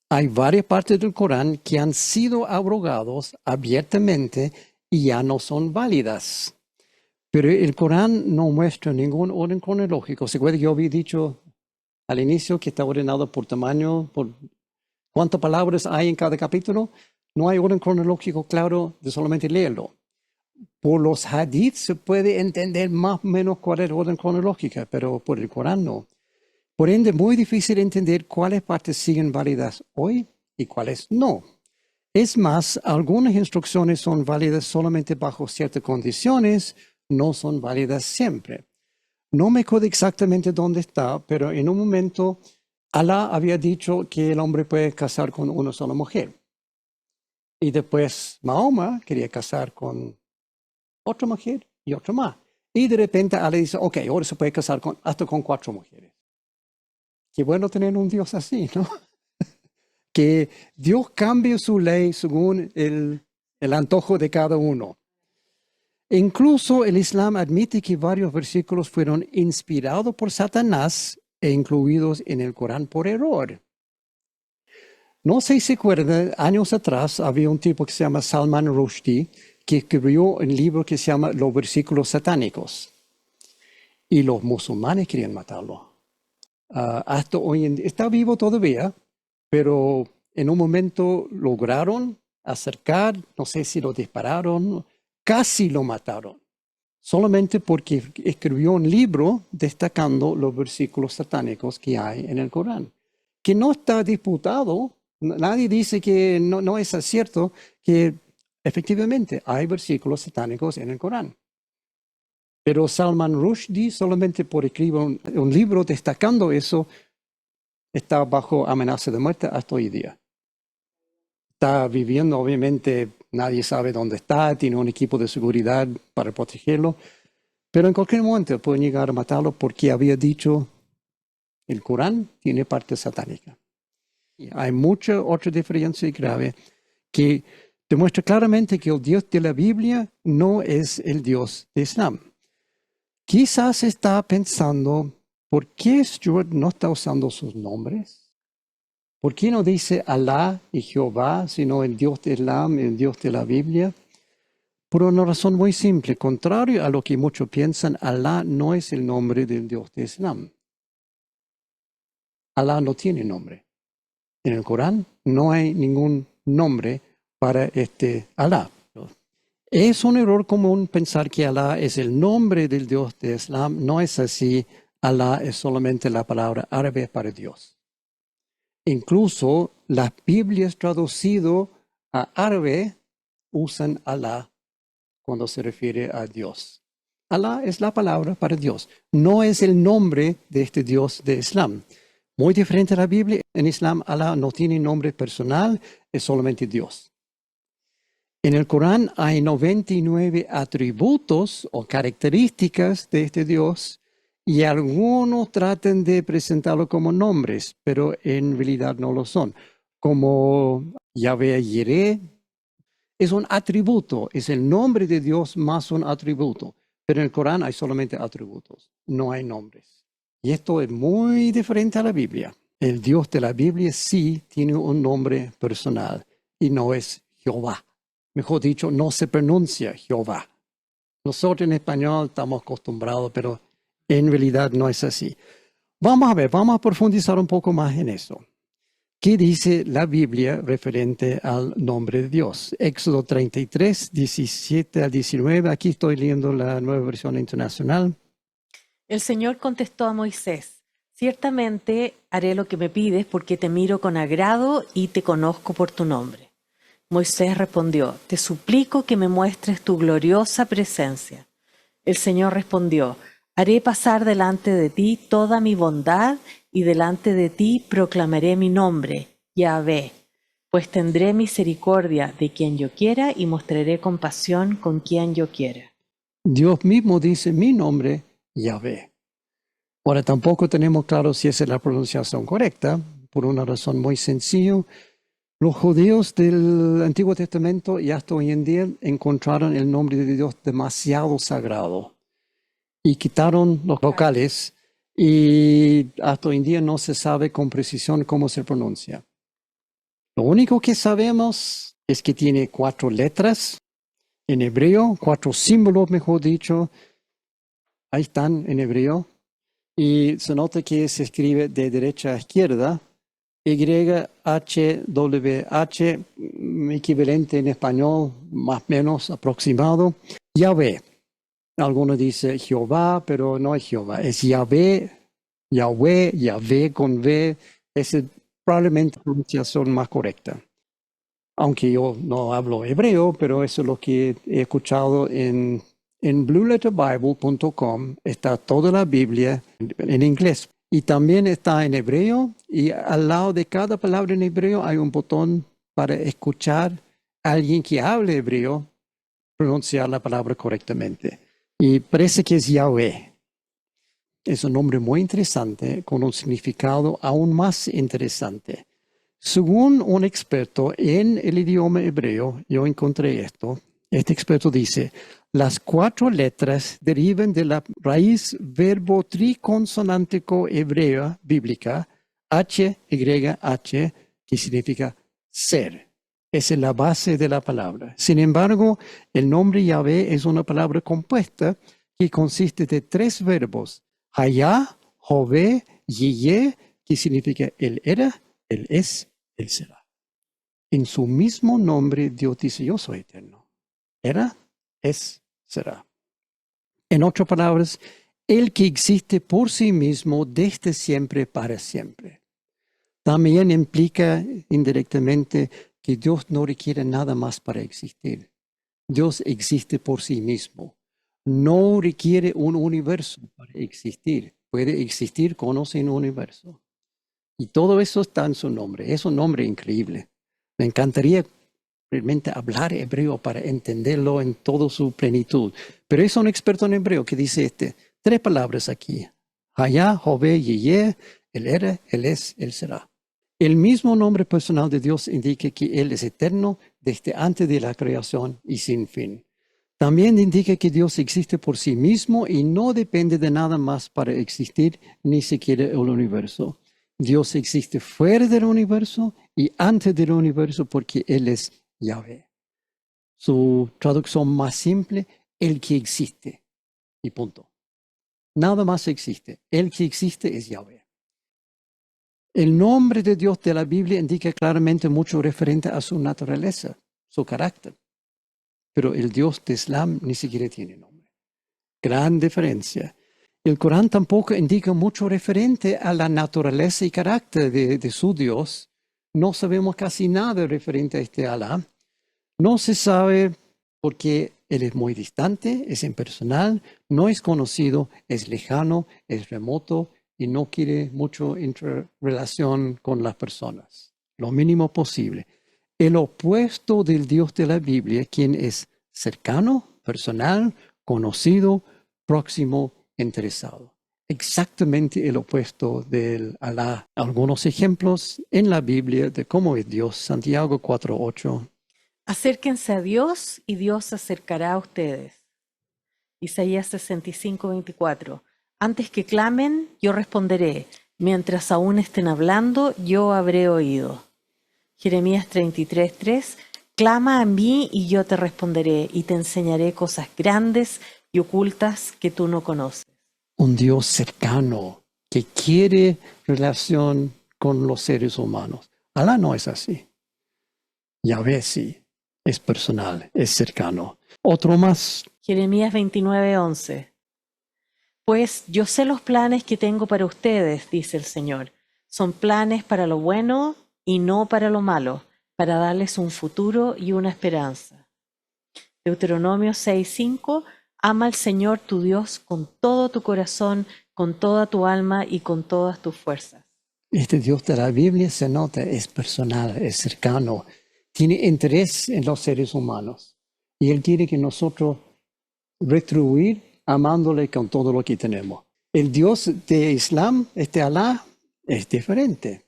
S1: hay varias partes del Corán que han sido abrogados abiertamente y ya no son válidas. Pero el Corán no muestra ningún orden cronológico. ¿Se acuerda que yo había dicho al inicio que está ordenado por tamaño, por cuántas palabras hay en cada capítulo? No hay orden cronológico claro de solamente leerlo. Por los hadiths se puede entender más o menos cuál es el orden cronológico, pero por el Corán no. Por ende, muy difícil entender cuáles partes siguen válidas hoy y cuáles no. Es más, algunas instrucciones son válidas solamente bajo ciertas condiciones, no son válidas siempre. No me acuerdo exactamente dónde está, pero en un momento Alá había dicho que el hombre puede casar con una sola mujer. Y después Mahoma quería casar con otra mujer y otra más. Y de repente Alá dice, ok, ahora se puede casar hasta con 4 mujeres. Qué bueno tener un Dios así, ¿no? Que Dios cambie su ley según el antojo de cada uno. Incluso el Islam admite que varios versículos fueron inspirados por Satanás e incluidos en el Corán por error. No sé si se acuerdan, años atrás había un tipo que se llama Salman Rushdie que escribió un libro que se llama Los versículos satánicos. Y los musulmanes querían matarlo. Hasta hoy en día, está vivo todavía, pero en un momento lograron acercar, no sé si lo dispararon, casi lo mataron, solamente porque escribió un libro destacando los versículos satánicos que hay en el Corán, que no está disputado, nadie dice que no es cierto, que efectivamente hay versículos satánicos en el Corán. Pero Salman Rushdie, solamente por escribir un libro destacando eso, está bajo amenaza de muerte hasta hoy día. Está viviendo, obviamente, nadie sabe dónde está, tiene un equipo de seguridad para protegerlo, pero en cualquier momento pueden llegar a matarlo porque había dicho el Corán tiene parte satánica. Hay mucha otra diferencia grave que demuestra claramente que el Dios de la Biblia no es el Dios de Islam. Quizás está pensando, ¿por qué Stuart no está usando sus nombres? ¿Por qué no dice Alá y Jehová, sino el Dios de Islam, el Dios de la Biblia? Por una razón muy simple. Contrario a lo que muchos piensan, Alá no es el nombre del Dios de Islam. Alá no tiene nombre. En el Corán no hay ningún nombre para este Alá. Es un error común pensar que Alá es el nombre del Dios de Islam. No es así. Alá es solamente la palabra árabe para Dios. Incluso las Biblias traducidas a árabe usan Alá cuando se refiere a Dios. Alá es la palabra para Dios. No es el nombre de este Dios de Islam. Muy diferente a la Biblia. En Islam, Alá no tiene nombre personal, es solamente Dios. En el Corán hay 99 atributos o características de este Dios y algunos tratan de presentarlo como nombres, pero en realidad no lo son. Como Yahvé Yireh es un atributo, es el nombre de Dios más un atributo, pero en el Corán hay solamente atributos, no hay nombres. Y esto es muy diferente a la Biblia. El Dios de la Biblia sí tiene un nombre personal y no es Jehová. Mejor dicho, no se pronuncia Jehová. Nosotros en español estamos acostumbrados, pero en realidad no es así. Vamos a ver, vamos a profundizar un poco más en eso. ¿Qué dice la Biblia referente al nombre de Dios? Éxodo 33, 17 al 19. Aquí estoy leyendo la Nueva Versión Internacional.
S2: El Señor contestó a Moisés: ciertamente haré lo que me pides porque te miro con agrado y te conozco por tu nombre. Moisés respondió: te suplico que me muestres tu gloriosa presencia. El Señor respondió: haré pasar delante de ti toda mi bondad y delante de ti proclamaré mi nombre, Yahvé, pues tendré misericordia de quien yo quiera y mostraré compasión con quien yo quiera.
S1: Dios mismo dice mi nombre, Yahvé. Ahora tampoco tenemos claro si esa es la pronunciación correcta, por una razón muy sencilla. Los judíos del Antiguo Testamento y hasta hoy en día encontraron el nombre de Dios demasiado sagrado y quitaron los vocales y hasta hoy en día no se sabe con precisión cómo se pronuncia. Lo único que sabemos es que tiene 4 letras en hebreo, 4 símbolos, mejor dicho. Ahí están en hebreo. Y se nota que se escribe de derecha a izquierda. YHWH, equivalente en español, más o menos aproximado. Yahvé. Algunos dicen Jehová, pero no es Jehová. Es Yahvé, Yahweh, Yahvé con V. Esa es probablemente la pronunciación más correcta. Aunque yo no hablo hebreo, pero eso es lo que he escuchado en blueletterbible.com. Está toda la Biblia en inglés. Y también está en hebreo, y al lado de cada palabra en hebreo hay un botón para escuchar a alguien que hable hebreo pronunciar la palabra correctamente. Y parece que es Yahweh. Es un nombre muy interesante, con un significado aún más interesante. Según un experto en el idioma hebreo, yo encontré esto. Este experto dice: las 4 letras derivan de la raíz verbo triconsonántico hebrea bíblica HYH, que significa ser. Esa es la base de la palabra. Sin embargo, el nombre Yahvé es una palabra compuesta que consiste de 3 verbos: Hayá, Jové, Yiyé, que significa él era, él es, él será. En su mismo nombre Dios dice: yo soy eterno. Era, es, será. En otras palabras, el que existe por sí mismo desde siempre para siempre. También implica indirectamente que Dios no requiere nada más para existir. Dios existe por sí mismo. No requiere un universo para existir. Puede existir con o sin universo. Y todo eso está en su nombre. Es un nombre increíble. Me encantaría realmente hablar hebreo para entenderlo en toda su plenitud. Pero es un experto en hebreo que dice 3 palabras aquí: Hayá, Jové, Yiyé, él era, él es, él será. El mismo nombre personal de Dios indica que Él es eterno desde antes de la creación y sin fin. También indica que Dios existe por sí mismo y no depende de nada más para existir, ni siquiera el universo. Dios existe fuera del universo y antes del universo porque Él es Yahvé. Su traducción más simple: el que existe. Y punto. Nada más existe. El que existe es Yahvé. El nombre de Dios de la Biblia indica claramente mucho referente a su naturaleza, su carácter. Pero el Dios de Islam ni siquiera tiene nombre. Gran diferencia. El Corán tampoco indica mucho referente a la naturaleza y carácter de su Dios. No sabemos casi nada referente a este Alá. No se sabe porque Él es muy distante, es impersonal, no es conocido, es lejano, es remoto y no quiere mucho interrelación con las personas, lo mínimo posible. El opuesto del Dios de la Biblia, quien es cercano, personal, conocido, próximo, interesado. Exactamente el opuesto del Alá. Algunos ejemplos en la Biblia de cómo es Dios. Santiago 4:8.
S2: Acérquense a Dios y Dios se acercará a ustedes. Isaías 65:24. Antes que clamen, yo responderé. Mientras aún estén hablando, yo habré oído. Jeremías 33:3. Clama a mí y yo te responderé y te enseñaré cosas grandes y ocultas que tú no conoces.
S1: Un Dios cercano que quiere relación con los seres humanos. Alá no es así. Yahvé sí, es personal, es cercano. Otro más.
S2: Jeremías 29:11. Pues yo sé los planes que tengo para ustedes, dice el Señor. Son planes para lo bueno y no para lo malo, para darles un futuro y una esperanza. Deuteronomio 6:5. Ama al Señor tu Dios con todo tu corazón, con toda tu alma y con todas tus fuerzas.
S1: Este Dios de la Biblia se nota, es personal, es cercano, tiene interés en los seres humanos. Y Él quiere que nosotros retribuir amándole con todo lo que tenemos. El Dios de Islam, este Alá, es diferente.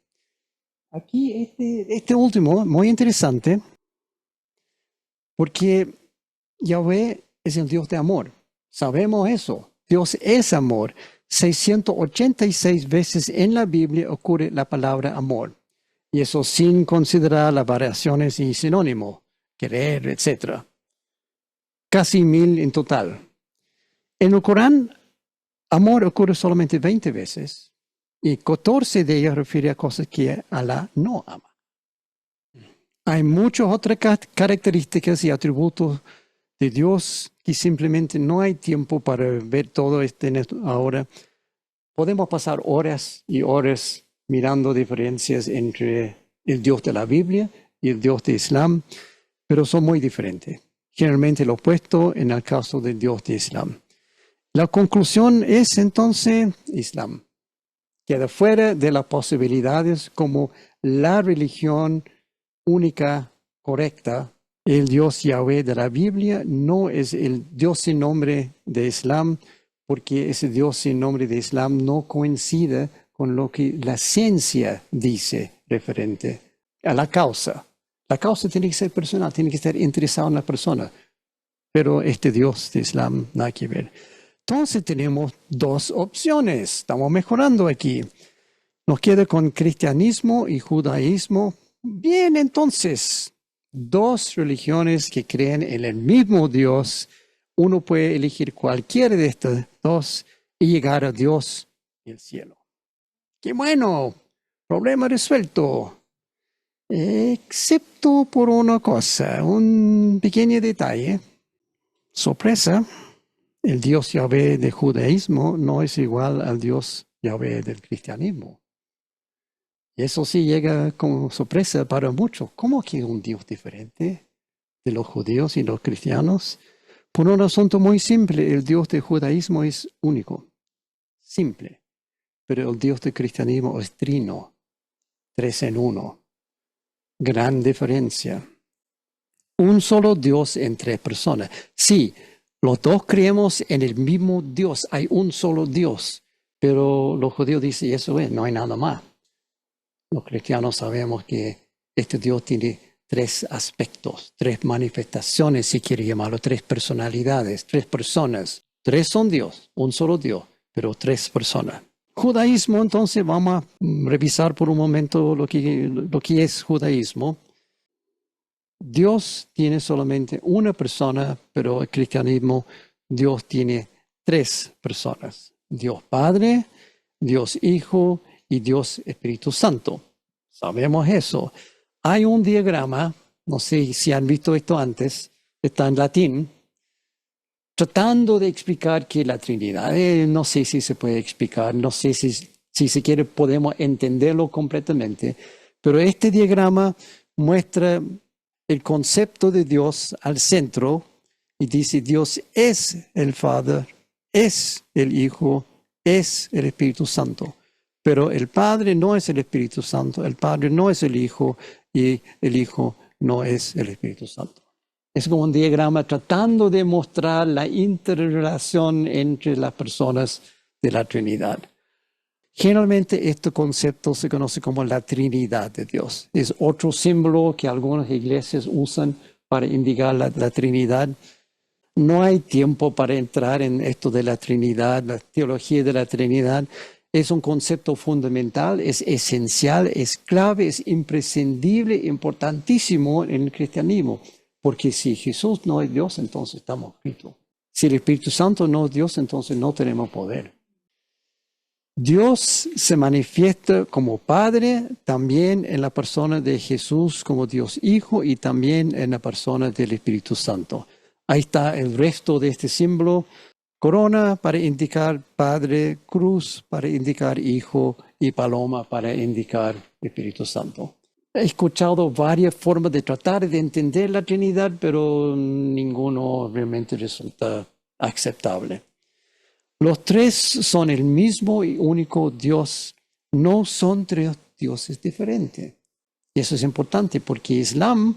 S1: Aquí este último, muy interesante, porque Yahvé es el Dios de amor. Sabemos eso. Dios es amor. 686 veces en la Biblia ocurre la palabra amor. Y eso sin considerar las variaciones y sinónimos, querer, etc. Casi 1000 en total. En el Corán, amor ocurre solamente 20 veces. Y 14 de ellas refiere a cosas que Alá no ama. Hay muchas otras características y atributos de Dios que simplemente no hay tiempo para ver todo ahora. Podemos pasar horas y horas mirando diferencias entre el Dios de la Biblia y el Dios de Islam, pero son muy diferentes. Generalmente lo opuesto en el caso del Dios de Islam. La conclusión es entonces Islam. Queda fuera de las posibilidades como la religión única, correcta. El Dios Yahvé de la Biblia no es el Dios sin nombre de Islam, porque ese Dios sin nombre de Islam no coincide con lo que la ciencia dice referente a la causa. La causa tiene que ser personal, tiene que estar interesado en la persona, pero este Dios de Islam nada que ver. Entonces tenemos dos opciones, estamos mejorando aquí. Nos queda con cristianismo y judaísmo. Bien, entonces, dos religiones que creen en el mismo Dios. Uno puede elegir cualquiera de estas dos y llegar a Dios y el cielo. ¡Qué bueno! Problema resuelto. Excepto por una cosa, un pequeño detalle. Sorpresa, el Dios Yahvé del judaísmo no es igual al Dios Yahvé del cristianismo. Y eso sí llega como sorpresa para muchos. ¿Cómo que un Dios diferente de los judíos y los cristianos? Por un asunto muy simple, el Dios del judaísmo es único, simple. Pero el Dios del cristianismo es trino, 3 en 1. Gran diferencia. Un solo Dios en 3 personas. Sí, los dos creemos en el mismo Dios. Hay un solo Dios. Pero los judíos dicen, eso es, no hay nada más. Los cristianos sabemos que este Dios tiene 3 aspectos, 3 manifestaciones, si quiere llamarlo, 3 personalidades, 3 personas. 3 son Dios, un solo Dios, pero 3 personas. Judaísmo, entonces, vamos a revisar por un momento lo que es judaísmo. Dios tiene solamente una persona, pero el cristianismo, Dios tiene 3 personas. Dios Padre, Dios Hijo y Dios Espíritu Santo. Sabemos eso. Hay un diagrama, no sé si han visto esto antes, está en latín, tratando de explicar que la Trinidad, no sé si se puede explicar, no sé si se quiere podemos entenderlo completamente, pero este diagrama muestra el concepto de Dios al centro y dice Dios es el Padre, es el Hijo, es el Espíritu Santo. Pero el Padre no es el Espíritu Santo, el Padre no es el Hijo y el Hijo no es el Espíritu Santo. Es como un diagrama tratando de mostrar la interrelación entre las personas de la Trinidad. Generalmente este concepto se conoce como la Trinidad de Dios. Es otro símbolo que algunas iglesias usan para indicar la Trinidad. No hay tiempo para entrar en esto de la Trinidad, la teología de la Trinidad. Es un concepto fundamental, es esencial, es clave, es imprescindible, importantísimo en el cristianismo. Porque si Jesús no es Dios, entonces estamos fritos. Si el Espíritu Santo no es Dios, entonces no tenemos poder. Dios se manifiesta como Padre también en la persona de Jesús como Dios Hijo y también en la persona del Espíritu Santo. Ahí está el resto de este símbolo. Corona para indicar Padre, cruz para indicar Hijo y paloma para indicar Espíritu Santo. He escuchado varias formas de tratar de entender la Trinidad, pero ninguno realmente resulta aceptable. Los tres son el mismo y único Dios, no son tres dioses diferentes. Y eso es importante porque Islam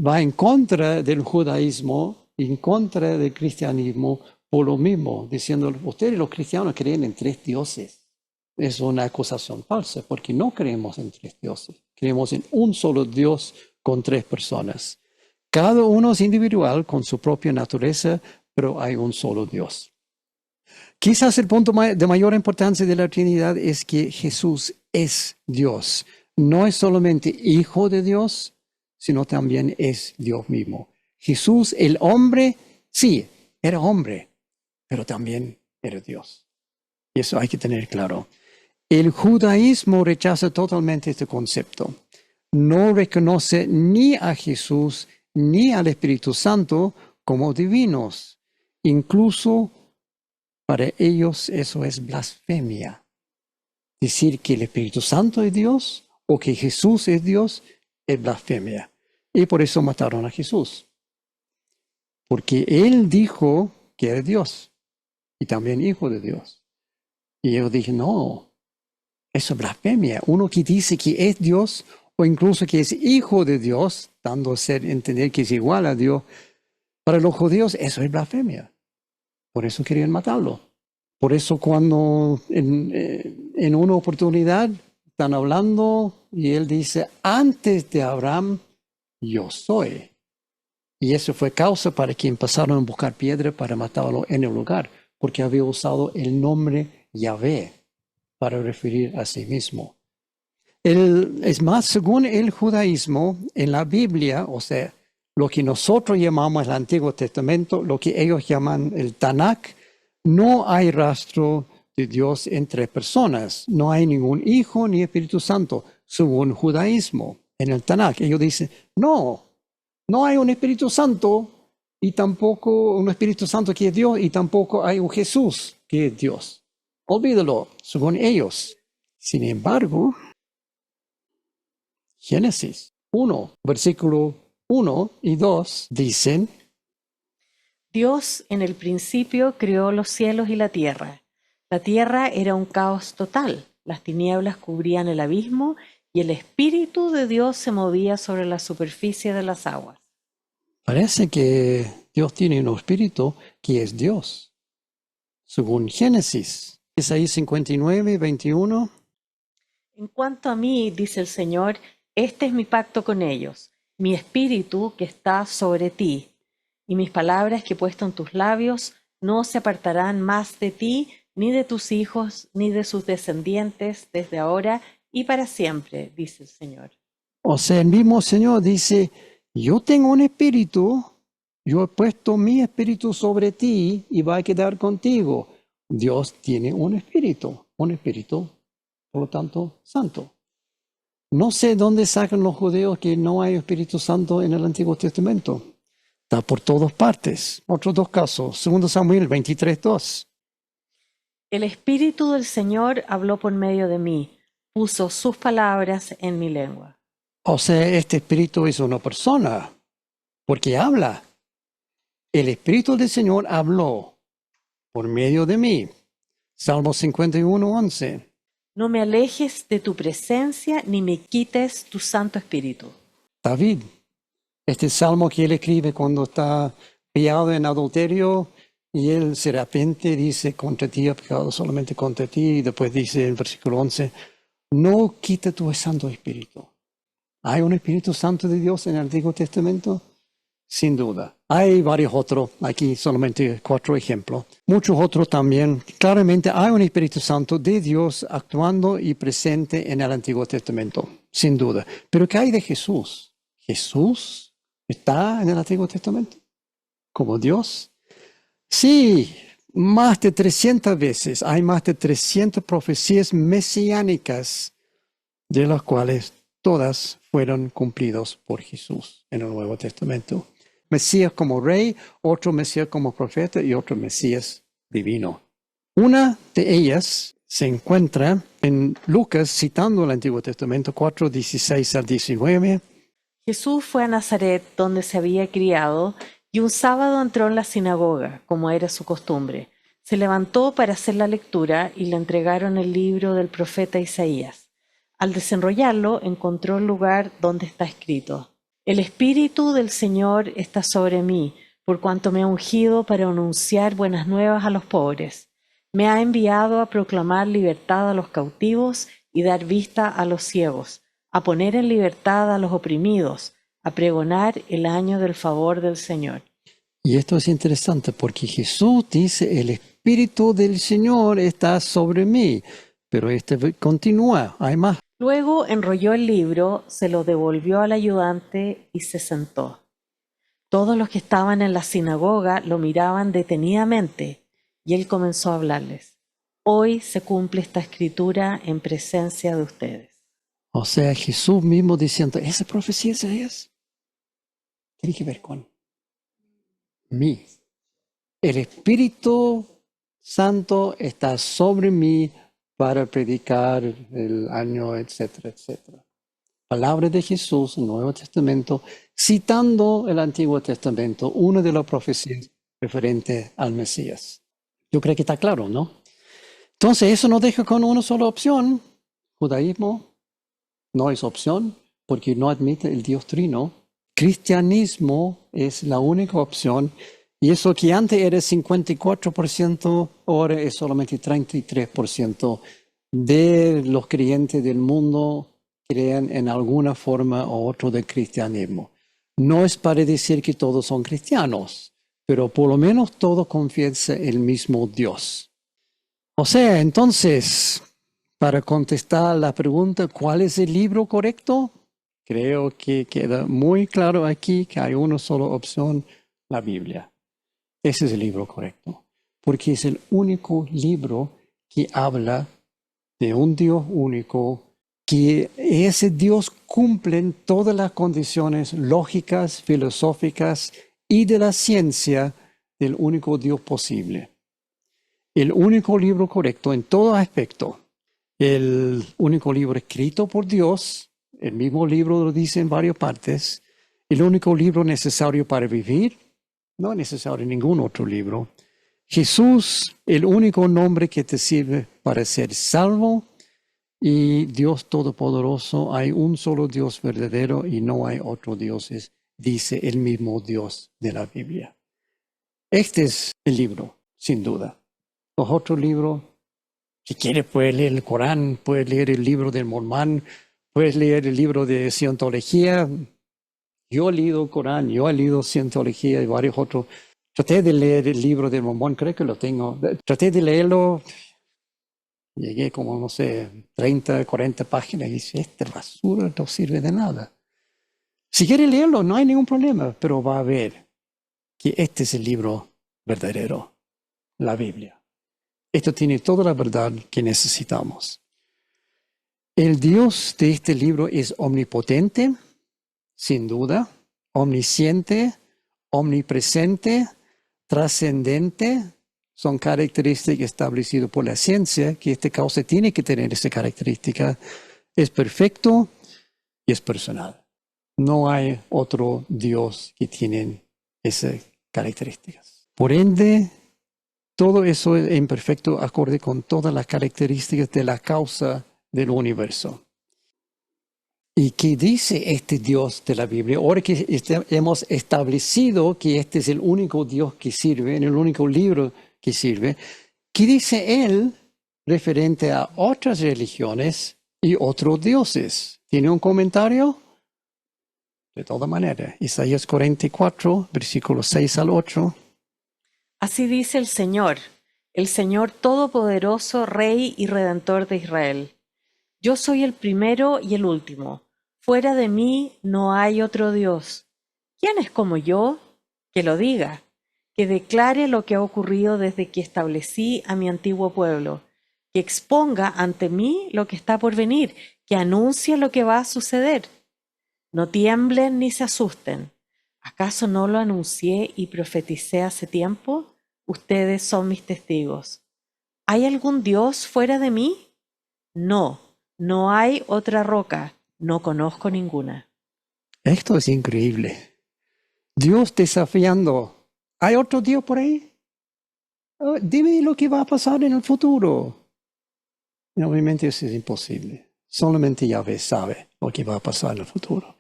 S1: va en contra del judaísmo, en contra del cristianismo, por lo mismo, diciendo, ustedes los cristianos creen en tres dioses. Es una acusación falsa porque no creemos en tres dioses, creemos en un solo Dios con tres personas. Cada uno es individual con su propia naturaleza, pero hay un solo Dios. Quizás el punto de mayor importancia de la Trinidad es que Jesús es Dios. No es solamente Hijo de Dios, sino también es Dios mismo. Jesús, el hombre, sí, era hombre, pero también era Dios. Y eso hay que tener claro. El judaísmo rechaza totalmente este concepto. No reconoce ni a Jesús ni al Espíritu Santo como divinos. Incluso para ellos eso es blasfemia. Decir que el Espíritu Santo es Dios o que Jesús es Dios es blasfemia. Y por eso mataron a Jesús. Porque Él dijo que era Dios y también Hijo de Dios. Y ellos dijeron, no, eso es blasfemia. Uno que dice que es Dios o incluso que es Hijo de Dios, dando a entender que es igual a Dios, para los judíos eso es blasfemia. Por eso querían matarlo. Por eso cuando en una oportunidad están hablando y él dice, antes de Abraham, yo soy. Y eso fue causa para que empezaron a buscar piedra para matarlo en el lugar, porque había usado el nombre Yahvé para referir a sí mismo. Es más, según el judaísmo, en la Biblia, o sea, lo que nosotros llamamos el Antiguo Testamento, lo que ellos llaman el Tanakh, no hay rastro de Dios en tres personas. No hay ningún Hijo ni Espíritu Santo, según el judaísmo. En el Tanakh, ellos dicen, no hay un Espíritu Santo y tampoco un Espíritu Santo que es Dios y tampoco hay un Jesús que es Dios. Olvídalo, según ellos. Sin embargo, Génesis 1, versículo 1 y 2 dicen,
S2: Dios en el principio creó los cielos y la tierra. La tierra era un caos total. Las tinieblas cubrían el abismo y el Espíritu de Dios se movía sobre la superficie de las aguas.
S1: parece que Dios tiene un espíritu que es Dios. Según Génesis, Isaías 59, 21.
S2: En cuanto a mí, dice el Señor, este es mi pacto con ellos, mi espíritu que está sobre ti, y mis palabras que he puesto en tus labios no se apartarán más de ti, ni de tus hijos, ni de sus descendientes, desde ahora y para siempre, dice el Señor.
S1: O sea, el mismo Señor dice, yo tengo un espíritu, yo he puesto mi espíritu sobre ti y va a quedar contigo. Dios tiene un espíritu, por lo tanto, santo. No sé dónde sacan los judíos que no hay Espíritu Santo en el Antiguo Testamento. Está por todas partes. Otros dos casos. 2 Samuel 23:2.
S2: El Espíritu del Señor habló por medio de mí, puso sus palabras en mi lengua.
S1: O sea, este espíritu es una persona, porque habla. el Espíritu del Señor habló por medio de mí. Salmo 51:11.
S2: No me alejes de tu presencia ni me quites tu Santo Espíritu.
S1: David, este salmo que él escribe cuando está pillado en adulterio y él se arrepiente, dice, contra ti he pecado, solamente contra ti, y después dice en el versículo 11, no quita tu Santo Espíritu. ¿Hay un Espíritu Santo de Dios en el Antiguo Testamento? Sin duda. Hay varios otros, aquí solamente 4 ejemplos. Muchos otros también. Claramente hay un Espíritu Santo de Dios actuando y presente en el Antiguo Testamento, sin duda. Pero ¿qué hay de Jesús? ¿Jesús está en el Antiguo Testamento como Dios? Sí, más de 300 veces. Hay más de 300 profecías mesiánicas, de las cuales todas fueron cumplidas por Jesús en el Nuevo Testamento. Mesías como rey, otro Mesías como profeta y otro Mesías divino. Una de ellas se encuentra en Lucas, citando el Antiguo Testamento 4:16-19.
S2: Jesús fue a Nazaret, donde se había criado, y un sábado entró en la sinagoga, como era su costumbre. Se levantó para hacer la lectura y le entregaron el libro del profeta Isaías. Al desenrollarlo, encontró el lugar donde está escrito: El Espíritu del Señor está sobre mí, por cuanto me ha ungido para anunciar buenas nuevas a los pobres. Me ha enviado a proclamar libertad a los cautivos y dar vista a los ciegos, a poner en libertad a los oprimidos, a pregonar el año del favor del Señor.
S1: Y esto es interesante porque Jesús dice, el Espíritu del Señor está sobre mí. Pero continúa, hay más.
S2: Luego enrolló el libro, se lo devolvió al ayudante y se sentó. Todos los que estaban en la sinagoga lo miraban detenidamente y él comenzó a hablarles. Hoy se cumple esta escritura en presencia de ustedes.
S1: O sea, Jesús mismo diciendo, esa profecía es Isaías. Tiene que ver con mí. El Espíritu Santo está sobre mí para predicar el año, etcétera, etcétera. Palabra de Jesús en el Nuevo Testamento, citando el Antiguo Testamento, una de las profecías referentes al Mesías. Yo creo que está claro, ¿no? Entonces, eso nos deja con una sola opción. Judaísmo no es opción porque no admite el Dios trino. Cristianismo es la única opción. Y eso que antes era 54%, ahora es solamente 33% de los creyentes del mundo creen en alguna forma u otra del cristianismo. No es para decir que todos son cristianos, pero por lo menos todos confiesan el mismo Dios. O sea, entonces, para contestar la pregunta, ¿cuál es el libro correcto? Creo que queda muy claro aquí que hay una sola opción, la Biblia. Ese es el libro correcto, porque es el único libro que habla de un Dios único, que ese Dios cumple todas las condiciones lógicas, filosóficas y de la ciencia del único Dios posible. El único libro correcto en todo aspecto, el único libro escrito por Dios, el mismo libro lo dice en varias partes, el único libro necesario para vivir. No es necesario ningún otro libro. Jesús, el único nombre que te sirve para ser salvo. Y Dios Todopoderoso, hay un solo Dios verdadero y no hay otro dioses, dice el mismo Dios de la Biblia. Este es el libro, sin duda. Los otros libros, si quieres puedes leer el Corán, puedes leer el libro del Mormón, puedes leer el libro de Cientología. Yo he leído el Corán, yo he leído Cientología y varios otros. Traté de leer el libro del Mormón, creo que lo tengo. Traté de leerlo, llegué como, no sé, 30, 40 páginas y dije, esta basura no sirve de nada. Si quiere leerlo, no hay ningún problema, pero va a ver que este es el libro verdadero, la Biblia. Esto tiene toda la verdad que necesitamos. El Dios de este libro es omnipotente, sin duda, omnisciente, omnipresente, trascendente, son características establecidas por la ciencia, que esta causa tiene que tener esa característica. Es perfecto y es personal. No hay otro Dios que tiene esa características. Por ende, todo eso es en perfecto acorde con todas las características de la causa del universo. ¿Y qué dice este Dios de la Biblia? Ahora que hemos establecido que este es el único Dios que sirve, en el único libro que sirve, ¿qué dice él referente a otras religiones y otros dioses? ¿Tiene un comentario? De todas maneras, Isaías 44, versículos 6 al 8.
S2: Así dice el Señor Todopoderoso, Rey y Redentor de Israel. Yo soy el primero y el último. Fuera de mí no hay otro Dios. ¿Quién es como yo? Que lo diga, que declare lo que ha ocurrido desde que establecí a mi antiguo pueblo, que exponga ante mí lo que está por venir, que anuncie lo que va a suceder. No tiemblen ni se asusten. ¿Acaso no lo anuncié y profeticé hace tiempo? Ustedes son mis testigos. ¿Hay algún Dios fuera de mí? No, no hay otra roca. No conozco ninguna.
S1: Esto es increíble. Dios desafiando. ¿Hay otro Dios por ahí? Oh, dime lo que va a pasar en el futuro. Y obviamente eso es imposible. Solamente Yahvé sabe lo que va a pasar en el futuro.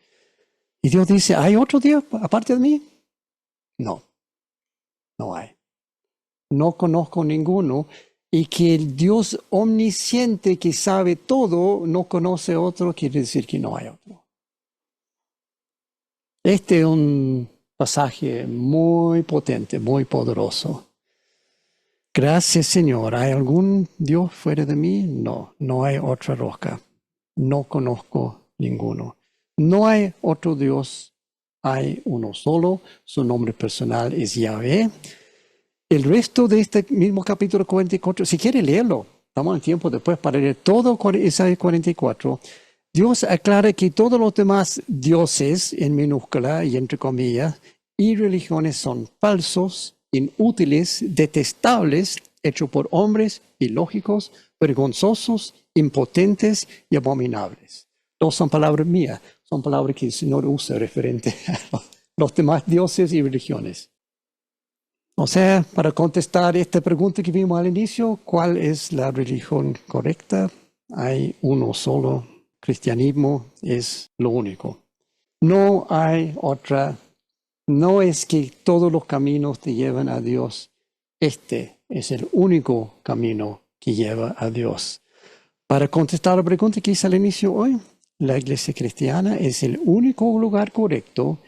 S1: Y Dios dice, ¿hay otro Dios aparte de mí? No, no hay. No conozco ninguno. Y que el Dios omnisciente que sabe todo no conoce otro, quiere decir que no hay otro. Este es un pasaje muy potente, muy poderoso. Gracias, Señor. ¿Hay algún Dios fuera de mí? No, no hay otra roca. No conozco ninguno. No hay otro Dios. Hay uno solo. Su nombre personal es Yahvé. El resto de este mismo capítulo 44, si quiere leerlo, estamos en tiempo después para leer todo Isaías 44. Dios aclara que todos los demás dioses, en minúscula y entre comillas, y religiones son falsos, inútiles, detestables, hechos por hombres, ilógicos, vergonzosos, impotentes y abominables. No son palabras mías, son palabras que el Señor usa referente a los demás dioses y religiones. O sea, para contestar esta pregunta que vimos al inicio, ¿cuál es la religión correcta? Hay uno solo. Cristianismo es lo único. No hay otra. No es que todos los caminos te llevan a Dios. Este es el único camino que lleva a Dios. Para contestar la pregunta que hice al inicio hoy, la iglesia cristiana es el único lugar correcto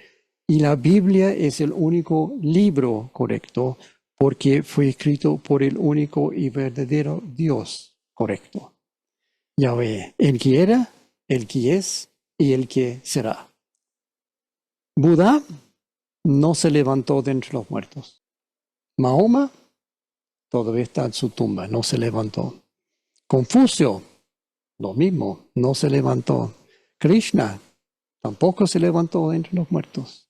S1: y la Biblia es el único libro correcto porque fue escrito por el único y verdadero Dios correcto. Yahvé, el que era, el que es y el que será. Buda no se levantó de entre los muertos. Mahoma todavía está en su tumba, no se levantó. Confucio, lo mismo, no se levantó. Krishna tampoco se levantó de entre los muertos.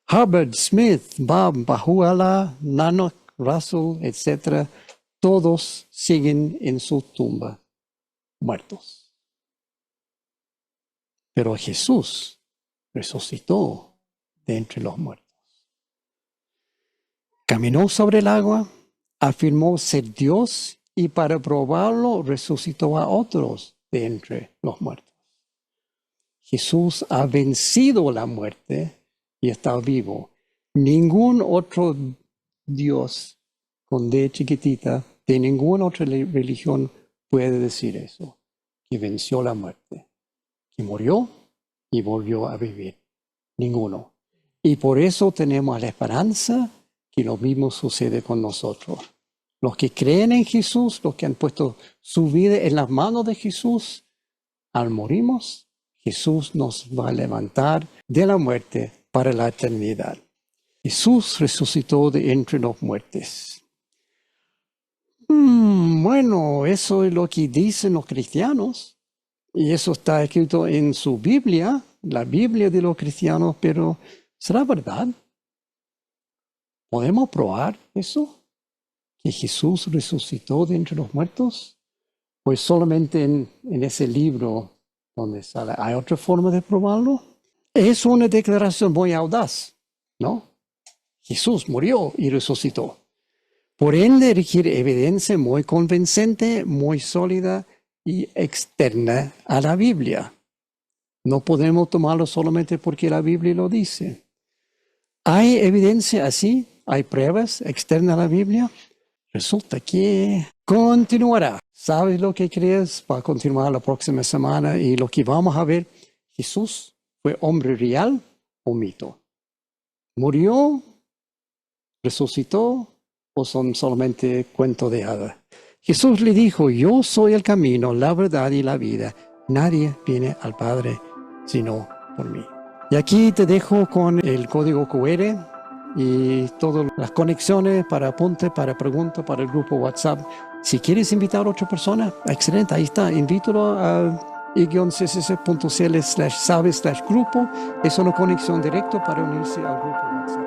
S1: Hubbard, Smith, Baha'u'lláh, Nanak, Russell, etc., todos siguen en su tumba, muertos. Pero Jesús resucitó de entre los muertos. Caminó sobre el agua, afirmó ser Dios y para probarlo resucitó a otros de entre los muertos. Jesús ha vencido la muerte y está vivo. Ningún otro Dios con D chiquitita de ninguna otra religión puede decir eso, que venció la muerte, que murió y volvió a vivir. Ninguno. Y por eso tenemos la esperanza que lo mismo sucede con nosotros. Los que creen en Jesús, los que han puesto su vida en las manos de Jesús, al morimos, Jesús nos va a levantar de la muerte para la eternidad. Jesús resucitó de entre los muertos. Bueno, eso es lo que dicen los cristianos. Y eso está escrito en su Biblia, la Biblia de los cristianos, pero ¿será verdad? ¿Podemos probar eso? ¿Que Jesús resucitó de entre los muertos? Pues solamente en ese libro donde sale. ¿Hay otra forma de probarlo? Es una declaración muy audaz, ¿no? Jesús murió y resucitó. Por ende, requiere evidencia muy convincente, muy sólida y externa a la Biblia. No podemos tomarlo solamente porque la Biblia lo dice. ¿Hay evidencia así? ¿Hay pruebas externas a la Biblia? Resulta que continuará. ¿Sabes lo que crees? Va a continuar la próxima semana y lo que vamos a ver, ¿Jesús fue hombre real o mito? ¿Murió? ¿Resucitó? ¿O son solamente cuentos de hadas? Jesús le dijo, yo soy el camino, la verdad y la vida. Nadie viene al Padre sino por mí. Y aquí te dejo con el código QR y todas las conexiones para apunte, para preguntas, para el grupo WhatsApp. Si quieres invitar a otra persona, excelente, ahí está, invítalo a i-cc.cl/sabe/grupo. Es una conexión directa para unirse al grupo WhatsApp.